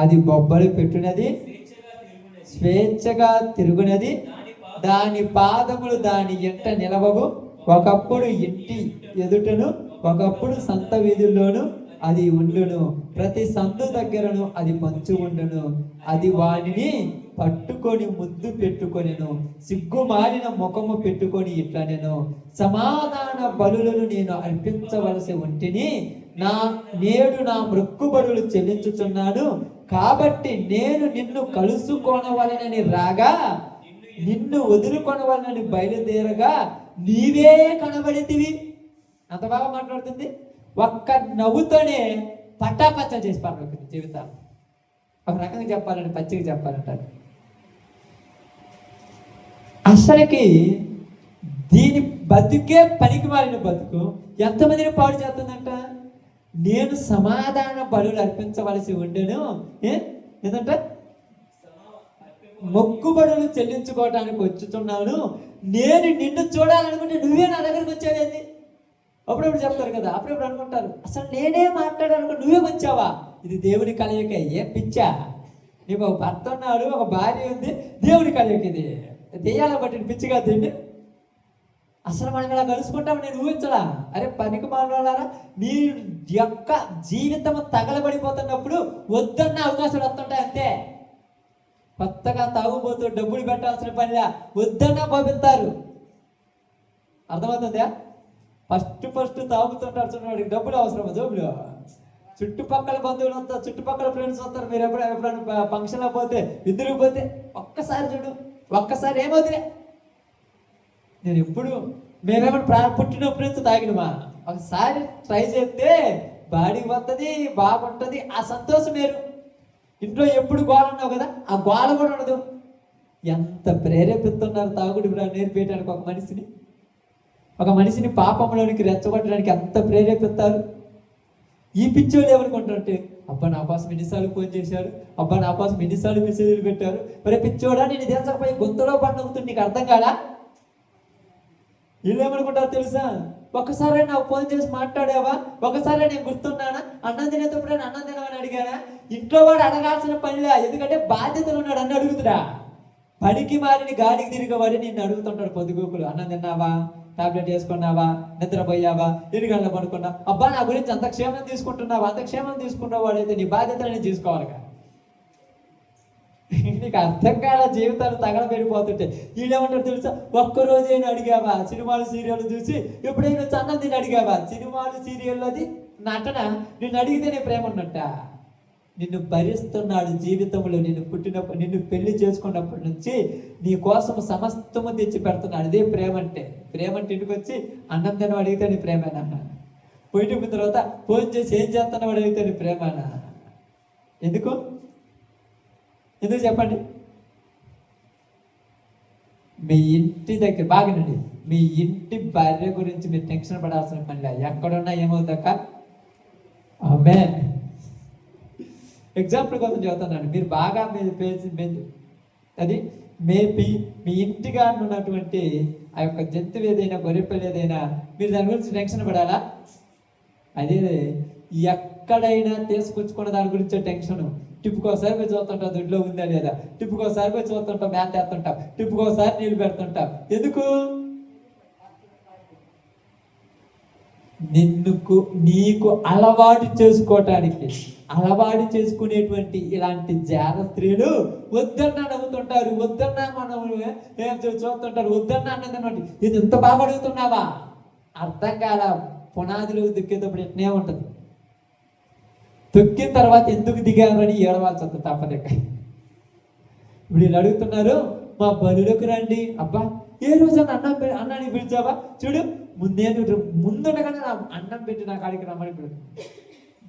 అది బొబ్బలు పెట్టునది, స్వేచ్ఛగా తిరుగునది, దాని పాదములు దాని ఎంట నిలవవు. ఒకప్పుడు ఇంటి ఎదుటను, ఒకప్పుడు సంత వీధుల్లోను అది ఉండును, ప్రతి సందు దగ్గరను అది పంచు ఉండును. అది వానిని పట్టుకొని ముద్దు పెట్టుకొనెను, సిగ్గుమాలిన ముఖము పెట్టుకొని ఇట్లా నేను సమాధాన బలులను నేను అర్పించవలసి ఉంటిని, నేడు నా మొక్కుబడులు చెల్లించుచున్నాను, కాబట్టి నేను నిన్ను కలుసుకోనవలెనని రాగా నిన్ను వదులుకొనవలనని బయలుదేరగా నీవే కనబడితివి. అంత బాగా మాట్లాడుతుంది. ఒక్క నవ్వుతోనే పటాపచ్చ చేసి పాడుతుంది జీవితాన్ని. ఒక రకంగా చెప్పాలంటే పచ్చిగా చెప్పాలంటారు. అసలుకి దీని బతుకే పనికి మారిన బతుకు ఎంతమందిని పాడు చేస్తుందంట. నేను సమాధాన బలులు అర్పించవలసి ఉండేను, ఏంటంటే మొక్కుబడులు చెల్లించుకోవడానికి వచ్చుతున్నాను, నేను నిన్ను చూడాలనుకుంటే నువ్వే నా దగ్గరకు వచ్చావేంది. అప్పుడప్పుడు చెప్తారు కదా, అప్పుడప్పుడు అనుకుంటారు అసలు నేనే మాట్లాడాలనుకో నువ్వే వచ్చావా. ఇది దేవుని కలయిక. ఏం పిచ్చా, నీకు ఒక భర్త ఉన్నాడు, ఒక భార్య ఉంది, దేవుని కలయిక. ఇది దెయ్యాల బట్టి పిచ్చిగా తిండి. అసలు మనం ఇలా కలుసుకుంటాం నేను ఊహించడా. అరే పనికి మాట్లాడారా, నీ యొక్క జీవితం తగలబడిపోతున్నప్పుడు వద్దన్న అవకాశాలు వస్తుంటాయి అంతే. కొత్తగా తాగుబోతూ డబ్బులు పెట్టాల్సిన పనిలా వద్దన్నా పంపిస్తారు. అర్థమవుతుందా. ఫస్ట్ తాగుతుంటారు చూడండి, డబ్బులు అవసరం జోబులు. చుట్టుపక్కల బంధువులు వస్తారు, చుట్టుపక్కల ఫ్రెండ్స్ వస్తారు. మీరు ఎప్పుడైనా ఫంక్షన్లో పోతే, విధులకు పోతే ఒక్కసారి చూడు, ఒక్కసారి ఏమవుతులే. నేను ఎప్పుడు మేమేమన్నా పుట్టినప్పుడు నుంచి తాగినమా, ఒకసారి ట్రై చేస్తే బాడీకి వస్తుంది, బాగుంటుంది, ఆ సంతోషం వేరు. ఇంట్లో ఎప్పుడు గోల ఉన్నావు కదా, ఆ గోల కూడా ఉండదు. ఎంత ప్రేరేపిస్తున్నారు తాగుడు నేర్పేయడానికి ఒక మనిషిని పాపంలోనికి రెచ్చగొట్టడానికి ఎంత ప్రేరేపిస్తారు. ఈ పిచ్చోళ్ళు ఏమనుకుంటారంటే, అబ్బా నా కోసం ఎన్నిసార్లు ఫోన్ చేశారు, అబ్బా నా కోసం ఎన్నిసార్లు మెసేజ్లు పెట్టారు, మరి పిచ్చోడా నేను దేశకపోయి గొంతులో పండుగుతుంది, నీకు అర్థం కాదా. వీళ్ళు ఏమనుకుంటారు తెలుసా, ఒకసారి నాకు ఫోన్ చేసి మాట్లాడావా, ఒకసారి నేను గుర్తున్నానా, అన్నం తినేటప్పుడు అన్నం తినమని అడిగానా. ఇంట్లో వాడు అడగాల్సిన పనిలే, ఎందుకంటే బాధ్యతలు ఉన్నాడు అన్న అడుగుతురా. పనికి మారిని గాలికి తిరిగేవాడు నిన్ను అడుగుతుంటాడు పొద్దుగూకులు, అన్నం తిన్నావా, టాబ్లెట్ వేసుకున్నావా, నిద్రపోయావా, 2 గంటలు పడుకున్నా, అబ్బా నా గురించి అంత క్షేమం తీసుకుంటున్నావా, అంత క్షేమం తీసుకున్న వాడైతే నీ బాధ్యతలని తీసుకోవాలిగా. నీకు అర్థం కాల జీవితాలు తగలబెడిపోతుంటే వీళ్ళేమంటారు తెలుసా, ఒక్కరోజైనా అడిగావా సినిమాలు సీరియల్ చూసి, ఎప్పుడైనా అన్నం తిని అడిగావా. సినిమాలు సీరియల్లోది నటన, నిన్ను అడిగితేనే ప్రేమ ఉన్నట్ట. నిన్ను భరిస్తున్నాడు జీవితంలో, నిన్ను పెళ్లి చేసుకున్నప్పటి నుంచి నీ కోసం సమస్తము తెచ్చి పెడుతున్నాడు. అదే ప్రేమ అంటే. ప్రేమ అంటే ఇంటికి వచ్చి అన్నం తినవు అడిగితే నీ ప్రేమేనా, పోయిన తర్వాత ఫోన్ చేసి ఏం చేస్తున్నావు అడిగితే నీ ప్రేమేనా. ఎందుకు చెప్పండి. మీ ఇంటి దగ్గర బాగానండి, మీ ఇంటి భార్య గురించి మీరు టెన్షన్ పడాల్సిన పనిలే. ఎక్కడున్నా ఏమవుతాక ఆమె ఎగ్జాంపుల్ కోసం చెబుతున్నాను. మీరు బాగా అది మేబీ మీ ఇంటిగా ఉన్నటువంటి ఆ యొక్క జంతువు ఏదైనా, గొర్రెపిల్ల ఏదైనా, మీరు దాని గురించి టెన్షన్ పడాలా. అదే ఎక్కడైనా తీసుకొచ్చుకున్న దాని గురించే టెన్షన్. టిప్పుకోసారి పోయి చూస్తుంటావు దొడ్లో ఉందా లేదా, టిప్పుకోసారి పోయి చూస్తుంటావు మేత వేస్తుంటావు, టిప్పుకోసారి నీళ్ళు పెడుతుంటావు. ఎందుకు? నీకు అలవాటు చేసుకోవటానికి. అలవాటు చేసుకునేటువంటి ఇలాంటి జార స్త్రీలు వద్దన్నా నవ్వుతుంటారు, వద్దన్నా మనం చూస్తుంటారు, వద్దన్నా అన్నది. ఇది ఇంత బాగా అడుగుతున్నావా, అర్థం కాల. పునాదులు దిక్కేటప్పుడు ఎట్నే ఉంటుంది, తొక్కిన తర్వాత ఎందుకు దిగామని ఏడవాల్సి వస్తుంది తప్పలేక. ఇప్పుడు వీళ్ళు అడుగుతున్నారు, మా బలులకు రండి. అబ్బా ఏ రోజు అన్నాన్ని పిలిచావా, చూడు ముందుండగానే అన్నం పెట్టి నా కాడికి రమ్మని పిలుపు.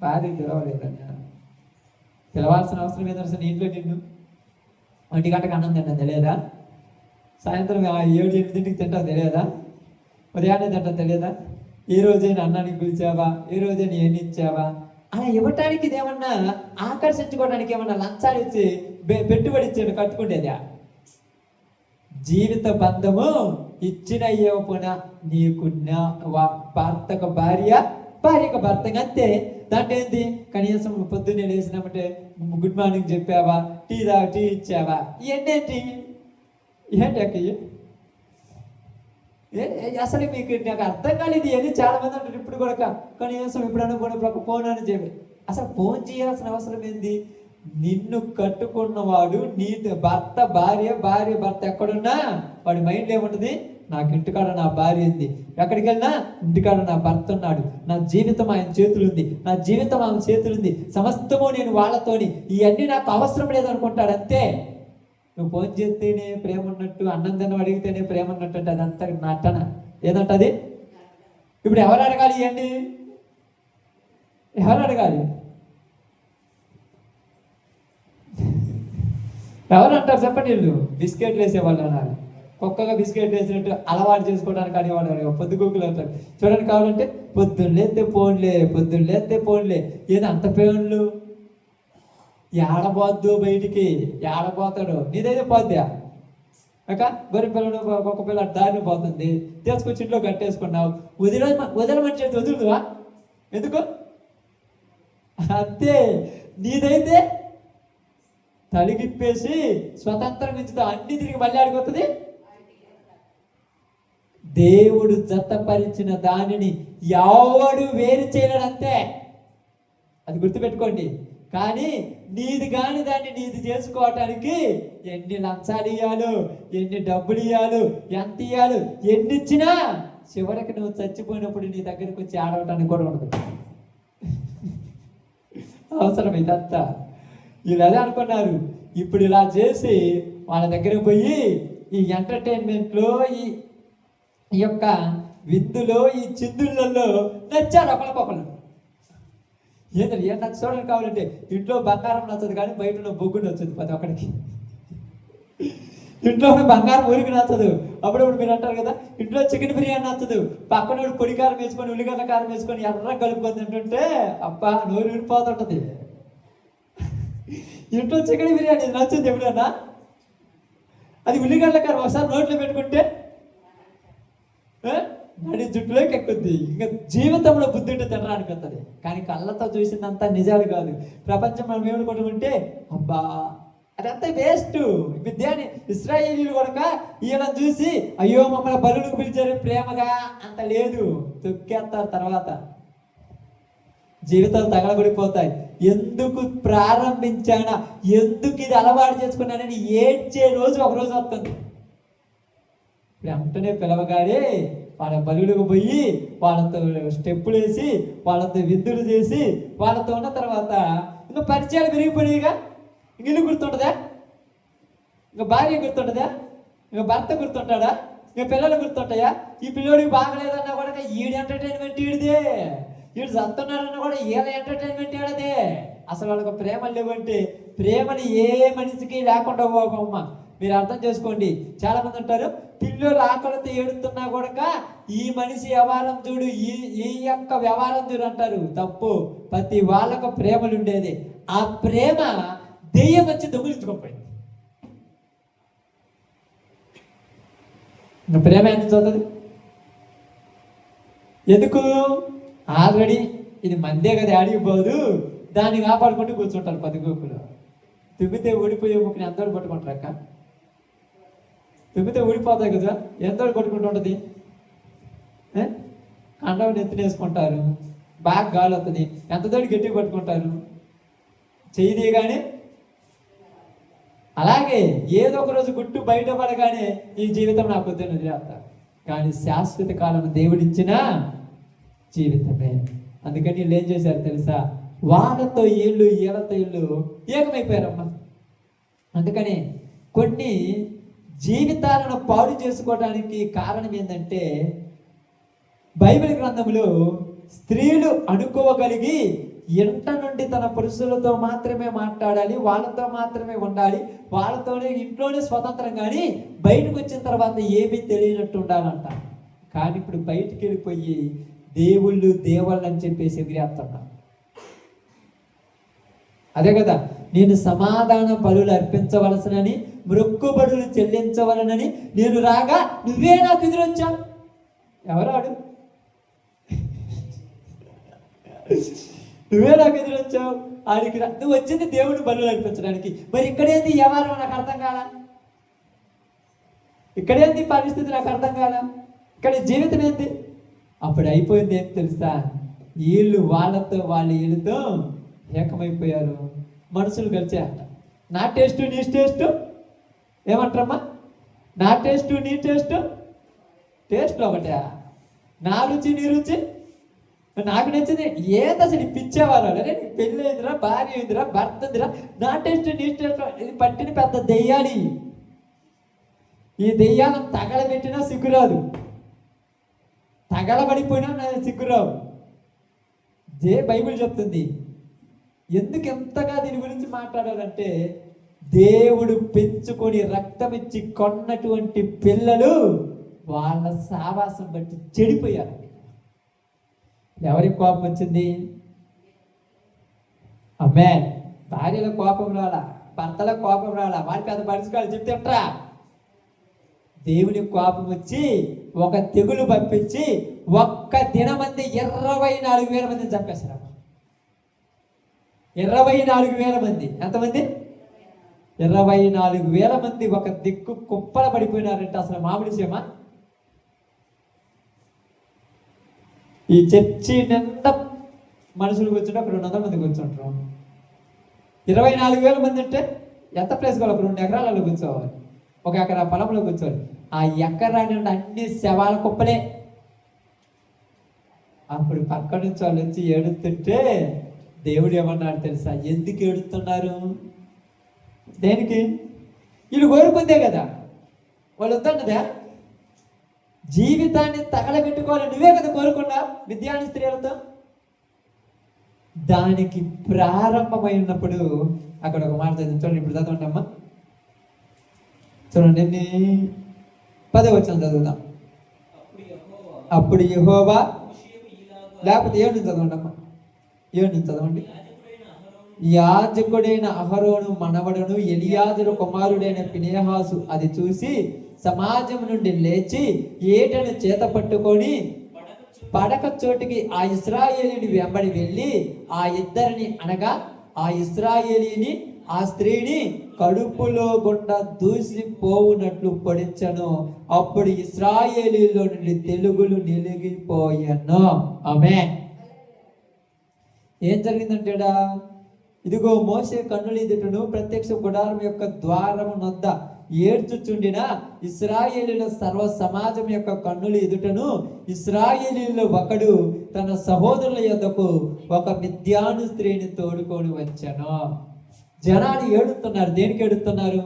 భార్య పిలవలేదన్నా, పిలవాల్సిన అవసరం ఏదన్నా. ఇంట్లో నిన్ను 1 గంటకు అన్నం తింటాం తెలియదా, సాయంత్రం 7-8 తింటాం తెలియదా, ఉదయాన్నే తింటాం తెలియదా, ఏ రోజైనా అన్నానికి పిలిచావా, ఏ రోజైనా ఏమి ఇచ్చావా. అలా ఇవ్వటానికి ఇదేమన్నా ఆకర్షించుకోవడానికి ఏమన్నా లంచాలు ఇచ్చి పెట్టుబడి ఇచ్చాడు కట్టుకుంటేదా. జీవిత బంధము ఇచ్చిన ఇవ్వకుండా నీకు భర్తకు భార్య, భార్యకు భర్త, అంతే. దాంట్లో ఏంటి, కనీసం పొద్దున్నే లేచినామంటే గుడ్ మార్నింగ్ చెప్పావా, టీ ఇచ్చావా, ఇవన్నీ ఏంటి అసలు మీకు నాకు అర్థం కాలేదు. ఏది చాలా మంది అంటారు ఇప్పుడు కూడా, కనీసం ఇప్పుడు అనుకున్నప్పుడు ఒక ఫోన్ అని చెప్పి. అసలు ఫోన్ చేయాల్సిన అవసరం ఏంది? నిన్ను కట్టుకున్నవాడు నీ భర్త భార్య భర్త ఎక్కడున్నా వాడి మైండ్ ఏముంటుంది? నాకు ఇంటికాడ నా భార్య ఉంది, ఎక్కడికి వెళ్ళినా ఇంటికాడ నా భర్త ఉన్నాడు, నా జీవితం ఆయన చేతులుంది, నా జీవితం ఆమె చేతులుంది, సమస్తము నేను వాళ్ళతోని, ఇవన్నీ నాకు అవసరం లేదనుకుంటాడు అంతే. నువ్వు ఫోన్ చేస్తేనే ప్రేమ ఉన్నట్టు, అన్నం తినం అడిగితేనే ప్రేమ ఉన్నట్టు అంటే అదంతా నటన. ఏదంటది? ఇప్పుడు ఎవరు అడగాలి ఇవన్నీ? ఎవరు అడగాలి? ఎవరు అంటారు చెప్పండి? వీళ్ళు బిస్కెట్లు వేసేవాళ్ళు అన్నారు, కుక్కగా బిస్కెట్ వేసినట్టు అలవాటు చేసుకోవడానికి అనేవాడు. పొద్దుగూకులు అంటారు చూడండి. కావాలంటే పొద్దున్న లేస్తే ఫోన్లే. ఏదో అంత ఫోన్లు ఏడబోద్దు, బయటికి ఏడబోతాడు. నీదైతే పోద్దా అక్క? గొర్రె పిల్లలు ఒక్కొక్క పిల్ల దారిని పోతుంది, తీసుకొచ్చి ఇంట్లో కట్టేసుకున్నావు, వదలమని చెప్పి వదులుదువా? ఎందుకు? అంతే. నీదైతే తలిగిప్పేసి స్వతంత్రం ఇచ్చుతా, అన్ని తిరిగి మళ్ళీ ఆడిపోతుంది. దేవుడు జతపరిచిన దానిని ఎవడు వేరు చేయలేడు, అంతే. అది గుర్తుపెట్టుకోండి. కానీ నీది కాని దాన్ని నీది చేసుకోవటానికి ఎన్ని లంచాలు ఇవ్వాలో, ఎన్ని డబ్బులు ఇవ్వాలో, ఎంత ఇవ్వాలో, ఎన్ని ఇచ్చినా చివరికి నువ్వు చచ్చిపోయినప్పుడు నీ దగ్గరికి వచ్చి ఆడవటానికి కూడా ఉండదు. అవసరం ఇదంతా. వీళ్ళు అదే అనుకున్నారు. ఇప్పుడు ఇలా చేసి వాళ్ళ దగ్గరకు పోయి ఈ ఎంటర్టైన్మెంట్లో, ఈ యొక్క విందులో, ఈ చిందులలో నచ్చారు ఒకరికొకరు. ఏంటంటే ఏం నచ్చుకోవడం కావాలంటే ఇంట్లో బంగారం నచ్చదు, కానీ బయట ఉన్న బొగ్గు నచ్చదు ప్రతి ఒక్కడికి. ఇంట్లో ఉన్న బంగారం ఊరికి నచ్చదు. అప్పుడప్పుడు మీరు అంటారు కదా, ఇంట్లో చికెన్ బిర్యానీ నచ్చదు, పక్కనోడు పొడి కారం వేసుకొని ఉల్లిగడ్డ కారం వేసుకొని ఎర్ర కలుపుకొని తింటుంటే అబ్బా నోరు ఊరిపోతుంటది. ఇంట్లో చికెన్ బిర్యానీ నచ్చుద్ది ఎప్పుడన్నా? అది ఉల్లిగడ్డ కారం ఒకసారి నోట్లో పెట్టుకుంటే నడి జుట్టులోకి ఎక్కుద్ది. ఇంకా జీవితంలో బుద్ధి ఉంటే తినడానికి వస్తుంది. కానీ కళ్ళతో చూసిందంతా నిజాలు కాదు. ప్రపంచం మనం ఏమనుకుంటుంటే అబ్బా అదంతా వేస్ట్. విద్యాని ఇశ్రాయేలీయులు కనుక ఈయన చూసి అయ్యో మమ్మల్ని బలులకు పిలిచారు ప్రేమగా, అంత లేదు, తొక్కేస్తారు. తర్వాత జీవితాలు తగలబడిపోతాయి. ఎందుకు ప్రారంభించానా, ఎందుకు ఇది అలవాటు చేసుకున్నానని ఏడ్చే రోజు ఒకరోజు వస్తుంది. వెంటనే పిలవగానే వాళ్ళ బలులకు పోయి వాళ్ళతో స్టెప్పులు వేసి వాళ్ళతో విందులు చేసి వాళ్ళతో ఉన్న తర్వాత ఇంకా పరిచయాలు పెరిగిపోయినాయిగా. ఇల్లు గుర్తుంటుందా? ఇంకా భార్య గుర్తుంటుందా? ఇంకా భర్త గుర్తుంటాడా? ఇంకా పిల్లలు గుర్తుంటాయా? ఈ పిల్లోడికి బాగలేదన్నా కూడా ఈడు ఎంటర్టైన్మెంట్ ఈడిదే, వీడు చదువుతున్నారన్నా కూడా వీళ్ళ ఎంటర్టైన్మెంట్ ఏడదే. అసలు వాళ్ళకి ప్రేమలు లేవంటే ప్రేమలు ఏ మనిషికి లేకుండా పోవమ్మ. మీరు అర్థం చేసుకోండి. చాలా మంది ఉంటారు పిల్లలు ఆకలితో ఏడుతున్నా కూడా ఈ మనిషి వ్యవహారం చూడు, ఈ యొక్క వ్యవహారం చూడు అంటారు. తప్పు. ప్రతి వాళ్ళకు ప్రేమలు ఉండేది. ఆ ప్రేమ దెయ్యం వచ్చి దొంగిలించుకోపోయింది. ప్రేమ ఎంత చదువుతుంది? ఎందుకు? ఆల్రెడీ ఇది మందే కదా, ఆడిపోదు, దాన్ని కాపాడుకుంటూ కూర్చుంటారు పదిగోకులు. తుమ్మితే ఊడిపోయే ముక్కుని ఎంతవరకు పట్టుకుంటారు అక్క? తుమ్మితే ఊడిపోతాయి కదా, ఎంతవరకు కొట్టుకుంటూ ఉంటుంది? కండవ నెత్తినేసుకుంటారు, బాగా గాలి వస్తుంది, ఎంతతోటి గట్టిగా పట్టుకుంటారు, చెయ్యి కానీ. అలాగే ఏదో ఒక రోజు గుట్టు బయటపడగానే ఈ జీవితం నాకు వద్దని వదిలేస్తారు. కానీ శాశ్వత కాలం దేవుడిచ్చిన జీవితమే. అందుకని వీళ్ళు ఏం చేశారు తెలుసా? వాళ్ళతో వీళ్ళతో ఏకమైపోయారమ్మా. అందుకని కొన్ని జీవితాలను పాడు చేసుకోవడానికి కారణం ఏంటంటే, బైబిల్ గ్రంథంలో స్త్రీలు అనుకోగలిగి ఇంట నుండి తన పురుషులతో మాత్రమే మాట్లాడాలి, వాళ్ళతో మాత్రమే ఉండాలి, వాళ్ళతోనే ఇంట్లోనే స్వతంత్రం, కానీ బయటకు వచ్చిన తర్వాత ఏమీ తెలియనట్టు ఉండాలంట. కానీ ఇప్పుడు బయటికి వెళ్ళిపోయి దేవుళ్ళు అని చెప్పేసి ఎగిరేస్తున్నా. అదే కదా, నేను సమాధాన బలులు అర్పించవలసినని, మొక్కుబడులు చెల్లించవలనని నేను రాగా నువ్వే నాకు ఎదురొచ్చావు. ఎవరాడు? నువ్వే నాకు ఎదురొచ్చావు. ఆడికి నువ్వు వచ్చింది దేవుని బలులు అర్పించడానికి. మరి ఇక్కడేంది వ్యవహారం నాకు అర్థం కాల? ఇక్కడేంది పరిస్థితి నాకు అర్థం కాల? ఇక్కడ జీవితం ఏంటి? అప్పుడు అయిపోయింది ఏం తెలుసా? వీళ్ళతో ఏకమైపోయారు. మనుషులు కలిసాయంట. నా టేస్ట్ నీ టేస్ట్ ఏమంటారమ్మా? నా టేస్ట్ నీ టేస్ట్ ఒకటే. నా రుచి నీ రుచి నాకు నచ్చింది ఏది అసలు పిచ్చేవాళ్ళు. అరే నీకు పెళ్ళి అయిందిరా, భార్య అయిందిరా, భర్త ఉందిరా, నా టేస్ట్ నీ టేస్ట్. ఇది పట్టిన పెద్ద దెయ్యాలి. ఈ దెయ్యాలను తగలబెట్టినా సిగ్గురాదు, తగలబడిపోయినా సిగ్గురావు. బైబిల్ చెప్తుంది. ఎందుకు ఎంతగా దీని గురించి మాట్లాడాలంటే, దేవుడు పెంచుకొని రక్తం ఇచ్చి కొన్నటువంటి పిల్లలు వాళ్ళ సావాసం బట్టి చెడిపోయారు. ఎవరికి కోపం వచ్చింది? అమ్మే భార్యల కోపం రాలా, భర్తల కోపం రాలా, వాడి పెద్ద పరిస్థితులు చెప్తేట్రా. దేవుని కోపం వచ్చి ఒక తెగులు పంపించి ఒక్క దినమంది 24,000 మందిని చంపేశారు. 24,000 మంది. ఎంతమంది? 24,000 మంది ఒక దిక్కు కుప్పల పడిపోయినారంటే అసలు మామిడి సేమా? ఈ చర్చి నిండా మనుషులు కూర్చుంటే ఒక 200 మంది కూర్చుంటారు. 24,000 మంది అంటే ఎంత ప్లేస్ కావాలి? 2 ఎకరాలలో కూర్చోవాలి, 1 ఎకరా పొలంలో కూర్చోవాలి. ఆ ఎకరా నుండి అన్ని శవాల కుప్పలే. అప్పుడు పక్క నుంచి వాళ్ళు వచ్చి ఏడుస్తుంటే దేవుడు ఏమన్నాడు తెలుసా? ఎందుకు ఏడుస్తున్నారు? దేనికి? వీళ్ళు కోరుకుందే కదా, వాళ్ళు వద్దన్నదా? జీవితాన్ని తగలబెట్టుకోవాలి నువ్వే కదా కోరుకున్నా విద్యార్థి స్త్రీలతో. దానికి ప్రారంభమై ఉన్నప్పుడు అక్కడ ఒక మాట చూడండి, ఇప్పుడు చదవండి అమ్మా, చూడండి 10వ వచనం చదువుదాం. అప్పుడు యెహోవా, లేకపోతే 7 నుంచి చదవండి అమ్మా, 7 నుంచి చదవండి. యాజకుడైన అహరోను మనవడును ఎలియాజరు కుమారుడైన ఫినెహాసు అది చూసి సమాజం నుండి లేచి ఏటను చేత పట్టుకొని పడక చోటికి ఆ ఇశ్రాయేలీని వెంబడి వెళ్ళి ఆ ఇద్దరిని అనగా ఆ ఇశ్రాయేలీని ఆ స్త్రీని కడుపులో గుండా దూసిపోవునట్లు పొడించను. అప్పుడు ఇశ్రాయేలీలో నుండి తెలుగులు నిలిగిపోయాను. ఆమేన్. ఏం జరిగిందంటేడా, ఇదిగో మోషే కన్నులు ఎదుటను ప్రత్యక్ష గుడారం యొక్క ద్వారము నొద్ద ఏడ్చుచుండిన ఇశ్రాయేలీల సర్వ సమాజం యొక్క కన్నులు ఎదుటను ఇశ్రాయేలీలో ఒకడు తన సహోదరుల యొద్దకు ఒక మిద్యాను స్త్రీని తోడుకొని వచ్చాను. జనాలు ఏడుతున్నారు. దేనికి ఏడుతున్నారు?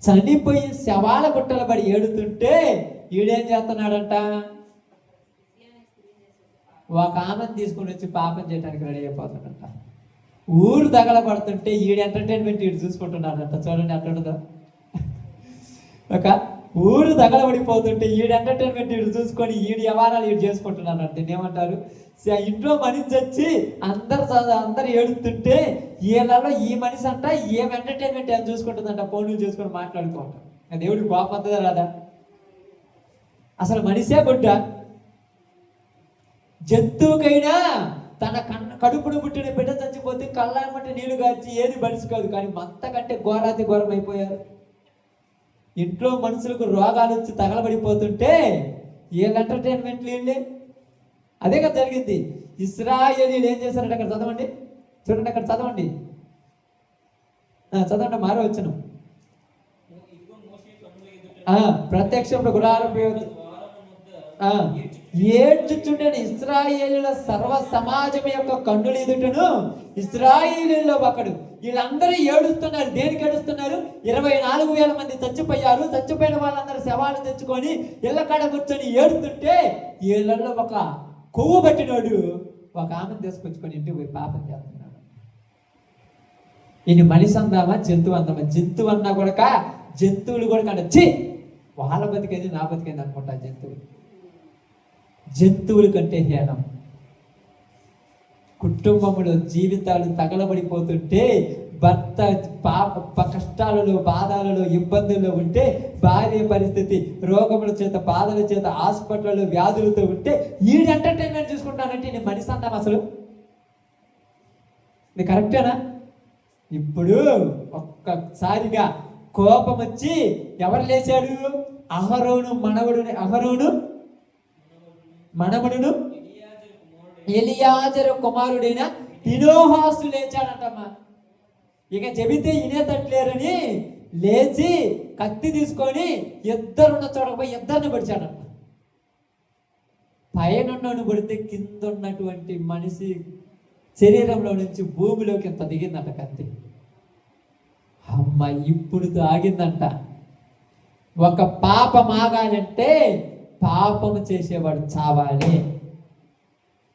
చనిపోయి శవాల గుట్టల పడి ఏడుతుంటే ఈడేం చేస్తున్నాడంట? ఒక ఆమెను తీసుకుని వచ్చి పాపం చేయడానికి రెడీ అయిపోతాడంట. ఊరు తగలబడుతుంటే ఈడు ఎంటర్టైన్మెంట్ ఈడు చూసుకుంటున్నాడంట. చూడండి అట్లుంటుందా? ఒక ఊరు తగలబడిపోతుంటే ఈడు ఎంటర్టైన్మెంట్ ఈడు చూసుకొని ఈడు వ్యవహారాలు ఈడు చేసుకుంటున్నాడంట. దీన్ని ఏమంటారు? ఇంట్లో మనిషి వచ్చి అందరు ఏడుతుంటే వీళ్ళలో ఈ మనిషి అంట ఏం ఎంటర్టైన్మెంట్ ఏం చూసుకుంటుందంట, ఫోన్లు చేసుకొని మాట్లాడుతూ ఉంటాం. దేవుడికి కోపం వస్తుందా రాదా? అసలు మనిషే గుడ్డ. జంతువుకైనా తన కడుపును పుట్టిన బిడ్డ చచ్చిపోతే కళ్ళామట్టి నీళ్లు గార్చి ఏది బడిసి కాదు, కానీ అంతకంటే ఘోరాతి ఘోరం అయిపోయారు. ఇంట్లో మనుషులకు రోగాలు వచ్చి తగలబడిపోతుంటే వీళ్ళ ఎంటర్టైన్మెంట్లు వీళ్ళే. అదే కదా జరిగింది. ఇశ్రాయేలీలు ఏం చేశారంటే, అక్కడ చదవండి, చూడండి, అక్కడ చదవండి, చదవండి, మారో వచ్చను. ప్రత్యక్షంలో గుడారం ఏడ్చుచుండే ఇశ్రాయేలీల సర్వ సమాజం యొక్క కన్నులు ఎదుటను ఇశ్రాయేలీలో ఒకడు. వీళ్ళందరూ ఏడుస్తున్నారు. దేనికి ఏడుస్తున్నారు? 24,000 మంది చచ్చిపోయారు. చచ్చిపోయిన వాళ్ళందరూ శవాలు తెచ్చుకొని ఇళ్ళ కాడ కూర్చొని ఏడుతుంటే వీళ్ళల్లో ఒక కొవ్వు పట్టినోడు ఒక ఆమెను తీసుకొచ్చుకొని ఇంటికి పోయి పాపం చేస్తున్నాడు. ఈయన మనిషి అందామా జంతువు అందామా? జంతువు అన్నా కూడా జంతువులు కూడా వచ్చి వాళ్ళ బతికేది నా బతికేది అనుకుంటా. జంతువుల కంటే హీనం. కుటుంబంలో జీవితాలు తగలబడిపోతుంటే, భర్త కష్టాలలో బాధలలో ఇబ్బందుల్లో ఉంటే, భార్య పరిస్థితి రోగముల చేత బాధల చేత హాస్పిటల్లో వ్యాధులతో ఉంటే ఈడు ఎంటర్టైన్మెంట్ చూసుకుంటానంటే నేను మనిషి అందాం అసలు? ఇది కరెక్టేనా? ఇప్పుడు ఒక్కసారిగా కోపం వచ్చి ఎవరు లేచాడు? అహరోను మనవడును ఎలియాజరు కుమారుడైన ఫినోహాసు లేచాడంటమ్మా. ఇక చెబితే వినేటట్లేరని లేచి కత్తి తీసుకొని ఇద్దరున్న చోటకపోయి ఇద్దరిని పొడిచాడంట. పైన పడితే కింద ఉన్నటువంటి మనిషి శరీరంలో నుంచి భూమిలోకి ఇంత దిగిందంట కత్తి. అమ్మ ఇప్పుడు ఆగిందంట. ఒక పాపం ఆగాలంటే పాపము చేసేవాడు చావాలి.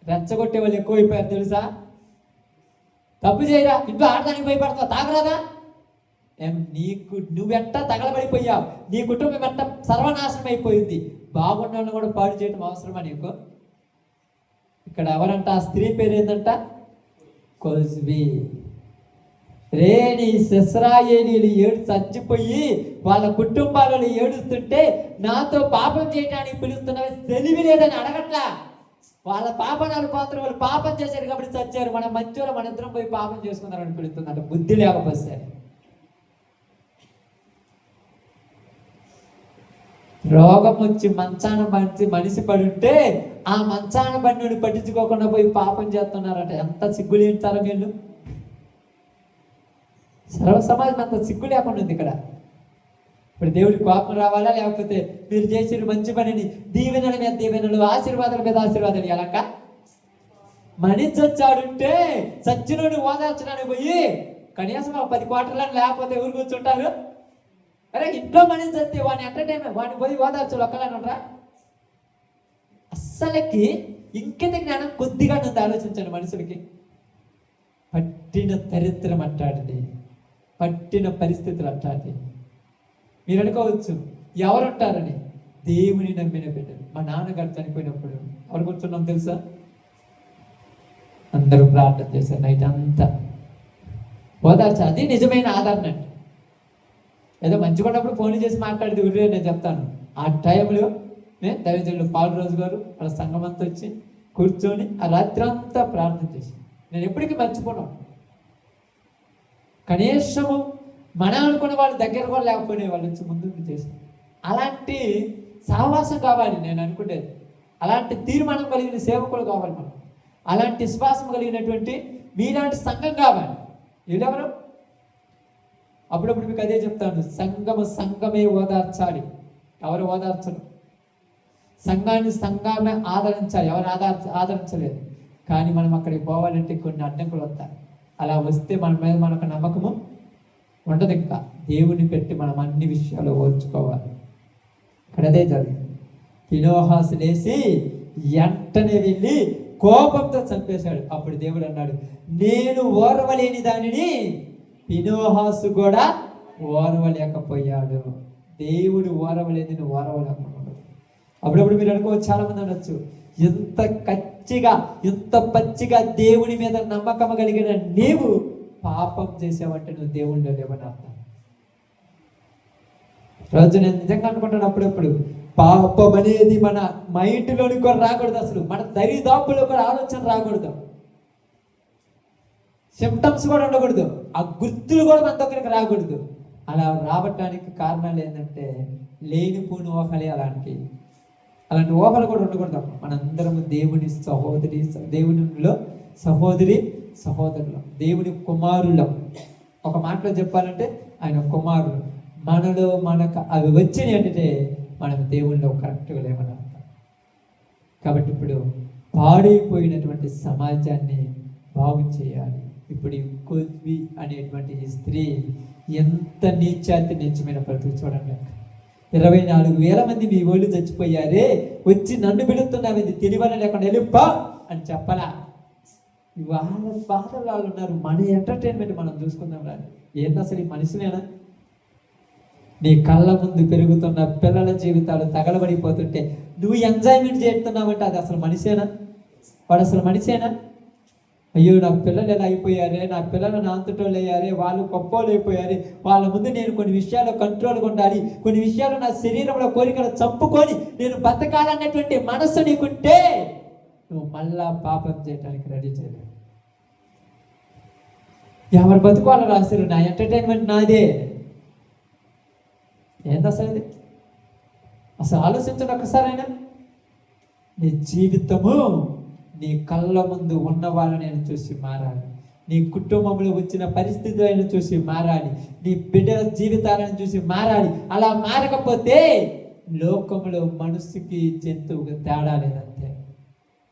రెచ్చగొట్టే వాళ్ళు ఎక్కువైపోయారు తెలుసా. తప్పు చేయరా, ఇంట్లో ఆడదానికి భయపడతావు, తాగరాదా, నువ్వెంట తగలబడిపోయావు, నీ కుటుంబం ఎంత సర్వనాశనం అయిపోయింది, బాగున్న వాళ్ళని కూడా పాడు చేయడం అవసరమా నీకు? ఇక్కడ ఎవరంట, ఆ స్త్రీ పేరు ఏంటంట, కొజ్బీ. రేని ఇశ్రాయేలీలు చచ్చిపోయి వాళ్ళ కుటుంబాలను ఏడుస్తుంటే నాతో పాపం చేయడానికి పిలుస్తున్నవి తెలివి లేదని అడగట్లా. వాళ్ళ పాపనాలు పాత్ర వాళ్ళు పాపం చేశారు కాబట్టి చచ్చారు, మన మంచోళ్ళు మన ఇద్దరం పోయి పాపం చేసుకున్నారని పిలుస్తుందంట. బుద్ధి లేకపోతే రోగం వచ్చి మంచాన మనిషి పడుంటే ఆ మంచాన బండి పట్టించుకోకుండా పోయి పాపం చేస్తున్నారట. ఎంత సిగ్గులేంటారో వీళ్ళు. సర్వ సమాజం అంత సిగ్గు లేకుండా ఉంది ఇక్కడ. ఇప్పుడు దేవుడికి కోపం రావాలా, లేకపోతే మీరు చేసిన మంచి పనిని దీవెనల మీద దీవెనలు, ఆశీర్వాదాల మీద ఆశీర్వాదాలు ఎలాక? మనిషి వచ్చాడుంటే సచ్చినోడు ఓదార్చడానికి పోయి కనీసం 10 కోట్లని లేకపోతే ఎవరు కూర్చుంటారు? అరే ఇంట్లో మనిషి చస్తే వాడిని ఎంటర్టైన్మెంట్, వాడిని పోయి ఓదార్చాడు ఒక్కలని ఉండరా? అస్సలకి ఇంకెంత జ్ఞానం కొద్దిగా ఉంది. ఆలోచించండి, మనుషులకి పట్టిన దరిద్రం అట్టాడిది, పట్టిన పరిస్థితులు అట్టాడి. మీరు అనుకోవచ్చు ఎవరుంటారని, దేవుని నమ్మిన బిడ్డలు. మా నాన్నగారు చనిపోయినప్పుడు ఎవరు కూర్చున్నాం తెలుసా? అందరూ ప్రార్థన చేశారు నైట్ అంతా, ఓదార్చ. అది నిజమైన ఆదరణ అండి. ఏదో మంచిగా ఉన్నప్పుడు ఫోన్లు చేసి మాట్లాడేది ఊరే నేను చెప్తాను. ఆ టైంలో దైవజనులు పాలరాజు గారు వాళ్ళ సంఘం అంతా వచ్చి కూర్చొని ఆ రాత్రి అంతా ప్రార్థన చేసి, నేను ఎప్పటికీ మర్చిపోను. కనీసము మనం అనుకున్న వాళ్ళు దగ్గర కూడా లేకపోయినా వాళ్ళు వచ్చి ముందుకు చేసి, అలాంటి సహవాసం కావాలి నేను అనుకునేది. అలాంటి తీర్మానం కలిగిన సేవకులు కావాలి మనం. అలాంటి విశ్వాసం కలిగినటువంటి మీలాంటి సంఘం కావాలి. వీళ్ళెవరు? అప్పుడప్పుడు మీకు అదే చెప్తాను, సంఘమే ఓదార్చాలి. ఎవరు ఓదార్చరు? సంఘాన్ని సంఘమే ఆదరించాలి. ఎవరు ఆదరించలేదు. కానీ మనం అక్కడికి పోవాలంటే కొన్ని అడ్డంకులు వస్తాయి. అలా వస్తే మన మీద మనకు నమ్మకము ఉండదు. ఇంకా దేవుని పెట్టి మనం అన్ని విషయాలు ఓర్చుకోవాలి. ఇక్కడ అదే జరిగింది. ఫినోహాసు లేచి వెంటనే వెళ్ళి కోపంతో చంపేశాడు. అప్పుడు దేవుడు అన్నాడు, నేను ఓర్వలేని దానిని ఫినోహాసు కూడా ఓర్వలేకపోయాడు. దేవుడు ఓర్వలేదని ఓర్వలేకపోయాడు. అప్పుడప్పుడు మీరు అనుకోవచ్చు, చాలా మంది అనొచ్చు, ఎంత కచ్చిగా ఎంత పచ్చిగా దేవుని మీద నమ్మకం కలిగిన నీవు పాపం చేసావంటే నువ్వు దేవుళ్ళు లేవని అర్థం. రోజు నేను నిజంగా అనుకుంటాను అప్పుడప్పుడు, పాపం అనేది మన మైండ్లోని కూడా రాకూడదు. అసలు మన దరిదాపులో కూడా ఆలోచన రాకూడదు. సిమ్టమ్స్ కూడా ఉండకూడదు. ఆ గుర్తులు కూడా మన దగ్గరికి రాకూడదు. అలా రావటానికి కారణాలు ఏంటంటే లేనిపోని ఊహలే అలాంటి ఊహలు కూడా ఉండకూడదు. మనందరము దేవుని దేవునిలో సహోదరులు, దేవుని కుమారులం. ఒక మాటలో చెప్పాలంటే ఆయన కుమారులు. మనలో మనకు అవి వచ్చినాయి అంటే మనం దేవునిలో కరెక్ట్గా లేమని అర్థం. కాబట్టి ఇప్పుడు పాడైపోయినటువంటి సమాజాన్ని బాగు చేయాలి. ఇప్పుడు ఈ కొజ్బీ అనేటువంటి ఈ స్త్రీ ఎంత నీచమైన ప్రతి చూడండి. 24,000 మంది మీ వాళ్ళు చచ్చిపోయారే, వచ్చి నన్ను పిలుస్తున్నావు, ఇది తెలివన లేకుండా వెళ్ళిపా అని చెప్పలా. వాళ్ళ బాధలు వాళ్ళు ఉన్నారు. మన ఎంటర్టైన్మెంట్ మనం చూసుకుందాం రాని. ఏంటి అసలు ఈ మనుషులేనా? నీ కళ్ళ ముందు పెరుగుతున్న పిల్లల జీవితాలు తగలబడిపోతుంటే నువ్వు ఎంజాయ్మెంట్ చేస్తున్నావంటే అది అసలు మనిషేనా? వాడు అసలు మనిషేనా? అయ్యో నా పిల్లలు ఎలా అయిపోయారే, నా పిల్లలు నా అంతటోళ్ళు అయ్యారే, వాళ్ళు గొప్పోళ్ళు అయిపోయారే, వాళ్ళ ముందు నేను కొన్ని విషయాల్లో కంట్రోల్గా ఉండాలి, కొన్ని విషయాలు నా శరీరంలో కోరికలు చంపుకొని నేను బతకాలన్నటువంటి మనస్సు నీకుంటే నువ్వు మళ్ళా పాపం చేయడానికి రెడీ చేయలేవు. ఎవరు బతుకోవాలని రాశారు? నా ఎంటర్టైన్మెంట్ నాదే. ఏంది అసలు ఇది? అసలు ఆలోచించండి ఒక్కసారైనా. నీ జీవితము నీ కళ్ళ ముందు ఉన్న వాళ్ళని చూసి మారాలి. నీ కుటుంబంలో వచ్చిన పరిస్థితులను చూసి మారాలి. నీ బిడ్డల జీవితాలను చూసి మారాలి. అలా మారకపోతే లోకంలో మనుషుకి జంతువుకి తేడా లేదంతే.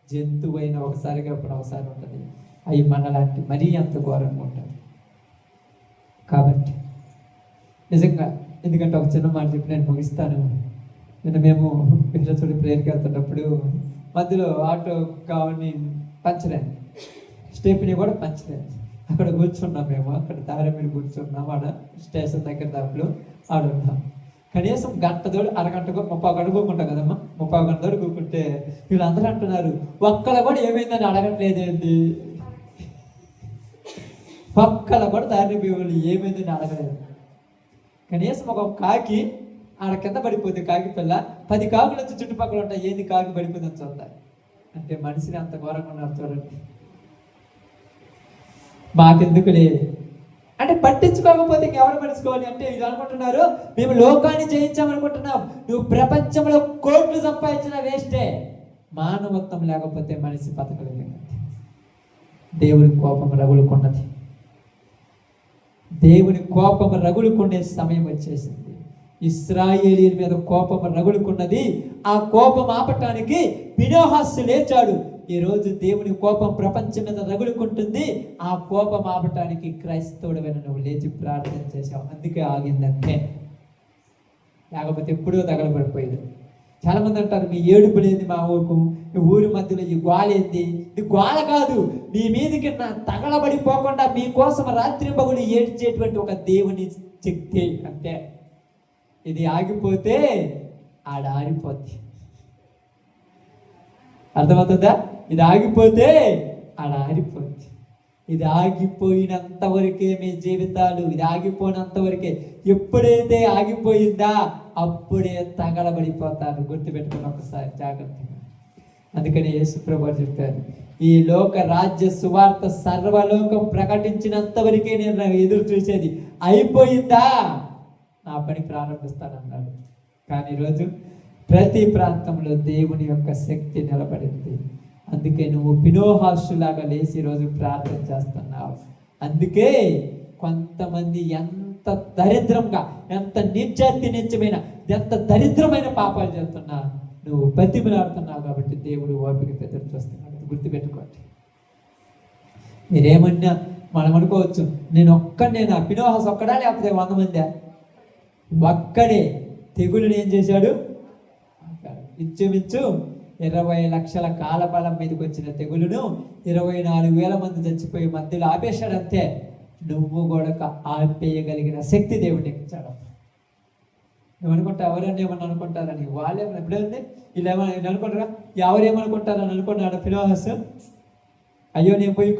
జంతువు అయిన ఒకసారిగా ఇప్పుడు ఒకసారి ఉంటుంది, అవి మనలాంటి మరీ అంత ఘోరంగా ఉంటుంది. కాబట్టి నిజంగా, ఎందుకంటే ఒక చిన్న మాట చెప్పి నేను ముగిస్తాను. నిన్న మేము పిల్లచోడి ప్రేయర్కి వెళ్తున్నప్పుడు మధ్యలో ఆటో కావని పంచలేదు, స్టెప్ని కూడా పంచలేదు. అక్కడ కూర్చున్నాం మేము, అక్కడ దారి మీద కూర్చున్నాం. ఆడ స్టేషన్ దగ్గర దాంట్లో ఆడున్నాం. కనీసం గంట తోడు అరగంటకు 30 గంట కూకుంటాం కదమ్మా. 30 గంట తోడు కూకుంటే వీళ్ళందరూ అంటున్నారు, ఒక్కల కూడా ఏమైందని అడగట్లేదేంటి, ఒక్కల కూడా దారి వాళ్ళు ఏమైందని అడగలేదు. కనీసం ఒక కాకి ఆడ కింద పడిపోతే కాకి పిల్ల 10 కాకులు వచ్చి చుట్టుపక్కల ఉంటాయి, ఏది కాకి పడిపోయిందని చూద్దాం. అంటే మనిషిని అంత ఘోరంగా ఉన్నారు చూడండి. మాకెందుకులే అంటే పట్టించుకోకపోతే ఇంకెవరు పట్టించుకోవాలి అంటే ఇది అనుకుంటున్నారు, మేము లోకాన్ని జయించామనుకుంటున్నాం. నువ్వు ప్రపంచంలో కోట్లు సంపాదించిన వేస్టే. మానవత్వం లేకపోతే మనిషి బతకలేదు. దేవుని కోపం రగులుకున్నది. దేవుని కోపం రగులుకునే సమయం వచ్చేసింది. ఇశ్రాయేలీయుల మీద కోపం రగులుకున్నది. ఆ కోపం ఆపటానికి ఫినెహాసు లేచాడు. ఈరోజు దేవుని కోపం ప్రపంచం మీద రగులుకుంటుంది. ఆ కోపం ఆపటానికి క్రైస్తవుడైన నువ్వు లేచి ప్రార్థన చేశావు, అందుకే ఆగిందంటే. లేకపోతే ఎప్పుడో తగలబడిపోయేది. చాలా మంది అంటారు, మీ ఏడుపు లేని మా ఊరుకు, మీ ఊరి మధ్యలో ఈ గోలేంది. ఇది గోల కాదు, మీ మీదకి తగలబడిపోకుండా మీకోసం రాత్రి పగులు ఏడ్చేటువంటి ఒక దేవుని శక్తి అంటే. ఇది ఆగిపోతే ఆడ ఆరిపోద్ది. అర్థమవుతుందా? ఇది ఆగిపోతే ఆడ ఆరిపోద్ది. ఇది ఆగిపోయినంత వరకే మీ జీవితాలు, ఇది ఆగిపోయినంత వరకే. ఎప్పుడైతే ఆగిపోయిందా అప్పుడే తగలబడిపోతారు. గుర్తుపెట్టుకుని ఒకసారి జాగ్రత్తగా. అందుకని యేసు ప్రభువు చెప్పారు, ఈ లోక రాజ్య సువార్త సర్వలోకం ప్రకటించినంత వరకే నేను ఎదురు చూసేది. అయిపోయిందా నా పని ప్రారంభిస్తానన్నాడు. కానీ ఈరోజు ప్రతి ప్రాంతంలో దేవుని యొక్క శక్తి నిలబడింది. అందుకే నువ్వు ఫినెహాసులాగా లేచి ఈరోజు ప్రార్థన చేస్తున్నావు. అందుకే కొంతమంది ఎంత దరిద్రంగా, ఎంత నీచమైన, ఎంత దరిద్రమైన పాపాలు చేస్తున్నా నువ్వు బతిమలాడుతున్నావు. కాబట్టి దేవుడు ఓపిక ఎదురు చూస్తున్నాడు. గుర్తుపెట్టుకోండి. మీరేమన్నా మనం అనుకోవచ్చు, నేను ఒక్కడేనా, ఫినెహాసు ఒక్కడా లేకపోతే 100 మందా? ఒక్కడే. తెగులుని ఏం చేశాడు? ఇంచుమించు 20 లక్షల కాలబలం మీదకి వచ్చిన తెగులును 24,000 మంది చచ్చిపోయి మధ్యలో ఆపేశాడు. అంతే. నువ్వు కూడా ఆపేయగలిగిన శక్తి దేవుడికి ఇచ్చాడు. నువ్వు అనుకుంటా ఎవరైనా ఏమన్నా అనుకుంటారని, వాళ్ళేమన్నా ఎప్పుడైంది వీళ్ళు ఏమన్నా అనుకుంటారా, ఎవరేమనుకుంటారని అనుకున్నాడు ఫినెహాసు. అయ్యో నేను పోయి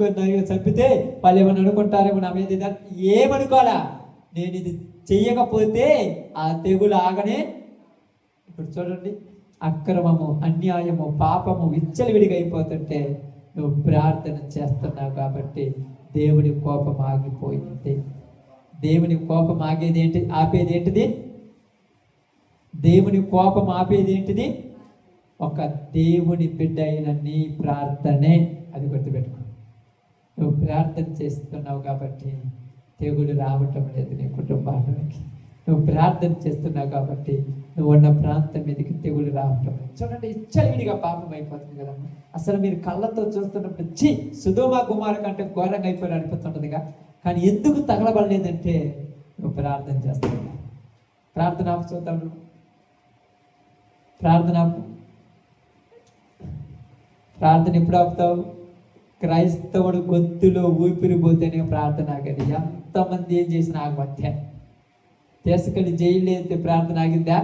చంపితే వాళ్ళు ఏమన్నా అనుకుంటారేమో నా మీద. ఏమనుకోవాలా, నేను ఇది చెయ్యకపోతే ఆ తెగులు ఆగనే. ఇప్పుడు చూడండి, అక్రమము, అన్యాయము, పాపము విచ్చలవిడిగా అయిపోతుంటే నువ్వు ప్రార్థన చేస్తున్నావు కాబట్టి దేవుని కోపం ఆగిపోయింది. దేవుని కోపం ఆగేది ఏంటి? ఆపేది ఏంటిది? దేవుని కోపం ఆపేది ఏంటిది? ఒక దేవుని బిడ్డ అయిన నీ ప్రార్థనే. అది గుర్తుపెట్టుకో. నువ్వు ప్రార్థన చేస్తున్నావు కాబట్టి తెగులు రావటం లేదు నీ కుటుంబానికి. నువ్వు ప్రార్థన చేస్తున్నావు కాబట్టి నువ్వు ఉన్న ప్రాంతం మీదకి తెగులు రావటం లేదు. చూడండి, ఇచ్చలివిడిగా పాపం అయిపోతుంది కదమ్మా. అసలు మీరు కళ్ళతో చూస్తున్నప్పుడు సుధోమ కుమార్ కంటే ఘోరంగా అయిపోయి అనిపిస్తుంటుందిగా. కానీ ఎందుకు తగలబడలేదంటే నువ్వు ప్రార్థన చేస్తున్నావు. ప్రార్థన ఆపు చూద్దాం. ప్రార్థన ఎప్పుడు ఆపుతావు? క్రైస్తవుడు గొంతులో ఊపిరి పోతేనే ప్రార్థన ఆగేది. ఎంతమంది ఏం చేసినా ఆగమత్య. తీసుకెళ్ళి జైలు అయితే ప్రార్థన ఆగిందా?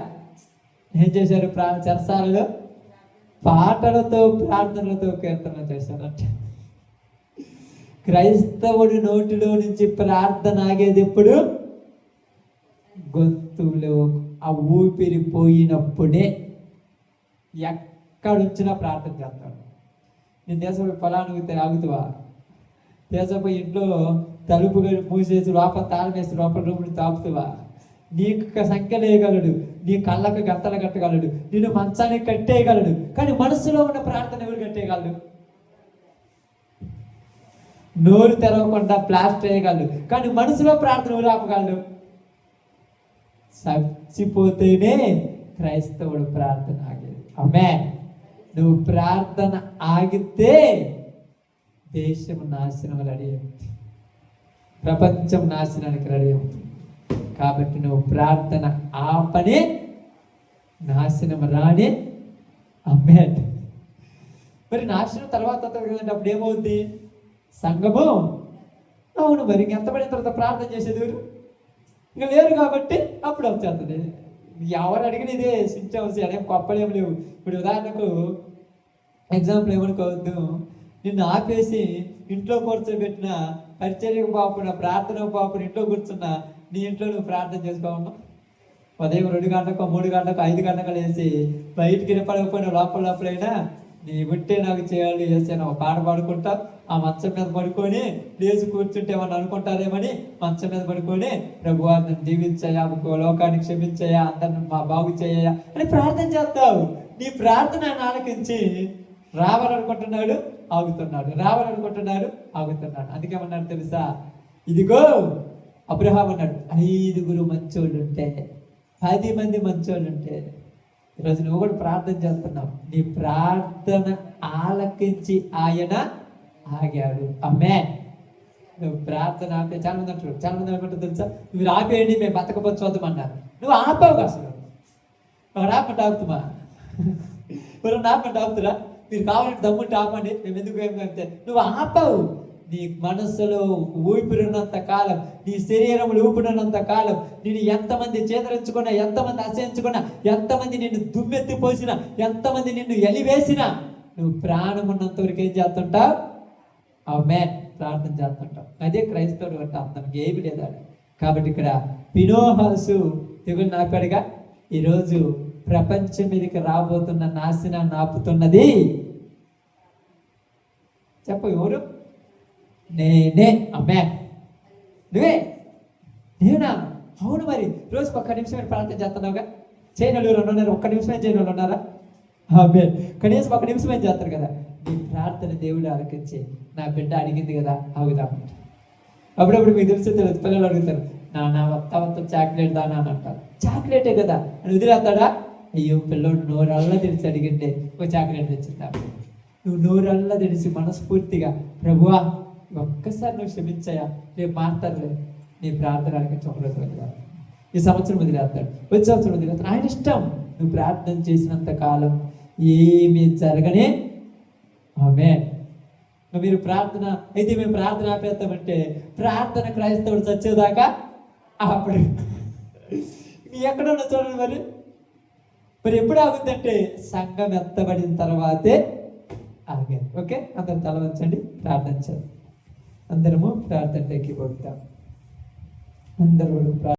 ఏం చేశారు? చెరసాలలో పాటలతో, ప్రార్థనలతో కీర్తన చేశారంట. క్రైస్తవుడి నోటిలో నుంచి ప్రార్థన ఆగేది ఎప్పుడు? గొంతులో ఆ ఊపిరి పోయినప్పుడే. ఎక్కడుంచినా ప్రార్థన చేస్తాడు. నేను దేశపోయి ఫలానికి ఆగుతావా? దేశపోయి ఇంట్లో తలుపు మూసేసి లోపల తాళం వేసి లోపల రూముని తాపుతావా? నీకు సంఖ్యలేయగలడు, నీ కళ్ళకు గంటలు కట్టగలడు, నిన్ను మంచానికి కట్టేయగలడు. కానీ మనసులో ఉన్న ప్రార్థన ఎవరు కట్టేయగలడు? నోరు తెరవకుండా ప్లాస్టర్ వేయగలడు, కానీ మనసులో ప్రార్థన ఎవరు ఆపగలడు? చచ్చిపోతేనే క్రైస్తవుడు ప్రార్థన ఆగేది. ఆమేన్. నువ్వు ప్రార్థన ఆగితే దేశం నాశనం రెడీ అవుతుంది, ప్రపంచం నాశనానికి రెడీ అవుతుంది. కాబట్టి నువ్వు ప్రార్థన ఆపనే నాశనం రానే. ఆమేన్. మరి నాశనం తర్వాత కదండి, అప్పుడు ఏమవుద్ది? సంఘము. అవును, మరి ఎంతపడిన తర్వాత ప్రార్థన చేసేది ఎవరు? ఇంకా లేరు కాబట్టి అప్పుడు వచ్చేస్తుంది. ఎవరు అడిగిన ఇదే సించవలసి అదేం గొప్పలేం లేవు. ఇప్పుడు ఉదాహరణకు ఎగ్జాంపుల్ ఏమనుకోవద్దు, నిన్ను ఆపేసి ఇంట్లో కూర్చోబెట్టిన పరిచర్యకు పాపన ప్రార్థనకు పాపన ఇంట్లో కూర్చున్నా నీ ఇంట్లో నువ్వు ప్రార్థన చేసుకోవమ్మా. ఉదయం 2 గంటలకు 3 గంటలకు 5 గంటలకు వేసి బయటికి వినపడకపోయినా లోపలైనా నీ ఉంటే నాకు చేయాలి చేస్తే ఒక పాట పాడుకుంటా ఆ మంచం మీద పడుకొని లేచి కూర్చుంటే ఏమని అనుకుంటారేమని మంచం మీద పడుకొని ప్రభువా నన్ను దీవించయ్యా, లోకానికి క్షమించయ్యా, అందరిని మా బాగు చేయయ్యా అని ప్రార్థన చేస్తావు. నీ ప్రార్థన ఆలకించి రావాలనుకుంటున్నాడు, ఆగుతున్నాడు, రావాలనుకుంటున్నాడు, ఆగుతున్నాడు. అందుకేమన్నాడు తెలుసా? ఇదిగో అబ్రహాం అన్నాడు, 5 మంచోళ్ళు ఉంటే 10 మంది మంచోళ్ళు ఉంటే. ఈరోజు నువ్వు కూడా ప్రార్థన చేస్తున్నావు, నీ ప్రార్థన ఆలకించి ఆయన ఆగాడు. ఆమేన్. నువ్వు ప్రార్థన ఆపే చాలా మంది అంటారు, చాలా మంది అనుకుంటారు తెలుసా, మీరు ఆపేయండి మేము బతకపోతే చూద్దామన్నారు. నువ్వు ఆపావు అసలు. వాడు ఆపండి ఆపుతుమా? ఎవరు ఆపండి ఆపుతురా? మీరు కావాలంటే దమ్ముంటే ఆపండి, మేము ఎందుకు ఏమంటే నువ్వు ఆపావు. నీ మనస్సులో ఊపిరినంత కాలం, నీ శరీరంలో ఊపిరినంత కాలం, నేను ఎంతమంది చేదరించుకున్నా, ఎంతమంది అసహించుకున్నా, ఎంతమంది నిన్ను దుమ్మెత్తిపోసినా, ఎంతమంది నిన్ను ఎలివేసినా, నువ్వు ప్రాణం ఉన్నంత వరకు ఏం చేస్తుంటావు? ఆమేన్. ప్రార్థన చేస్తుంటావు. అదే క్రైస్తవుడు అంటే అంతనికి ఏమి లేదా. కాబట్టి ఇక్కడ పినోహాసు తెగులు నాపాడుగా. ఈరోజు ప్రపంచం మీదకి రాబోతున్న నాశనాన్ని ఆపుతున్నది చెప్ప ఎవరు? నేనే. ఆమేన్. నువ్వే. నేనా? అవును. మరి రోజుకి 1 నిమిషం ప్రార్థన చేస్తున్నావుగా. చేయని వాళ్ళు ఉన్నారు, 1 నిమిషమే చేయని వాళ్ళు ఉన్నారా? ఆమేన్. కనీసం 1 నిమిషమే చేస్తారు కదా. నీ ప్రార్థన దేవుడు ఆలకించి నా బిడ్డ అడిగింది కదా ఆగుదామంట. అప్పుడప్పుడు మీకు తెలుసు పిల్లలు అడుగుతారు, నా వత్త చాక్లెట్ దానా అని అంటారు. చాక్లెటే కదా అని వదిలేస్తాడా? అయ్యో పిల్లోడు నోరల్లా తెలిసి అడిగిండే ఒక చాక్లెట్ తెచ్చిందా. నువ్వు నోరల్లా తెలిసి మనస్ఫూర్తిగా ప్రభువా ఒక్కసారి నువ్వు క్షమించాయా, రేపు మాట్లాడలేదు, నీ ప్రార్థన ఆలకించి ఒకరోజు వదిలేస్తాడు. ఈ సంవత్సరం వదిలేస్తాడు, వచ్చే సంవత్సరం వదిలేస్తాడు. ఆయన ఇష్టం. నువ్వు ప్రార్థన చేసినంత కాలం ఏమీ జరగనే. ఆమేన్. మీరు ప్రార్థన అయితే మేము ప్రార్థన ఆపేస్తామంటే ప్రార్థన క్రైస్తవుడు చచ్చేదాకా అప్పుడు ఎక్కడ ఉన్న చూడండి. మరి ఎప్పుడు ఆగుద్దంటే సంఘం ఎత్తబడిన తర్వాతే ఆగేది. ఓకే, అందరు తల వంచండి, ప్రార్థన చేద్దాం. అందరము ప్రార్థనలోకి పోతాం. అందరూ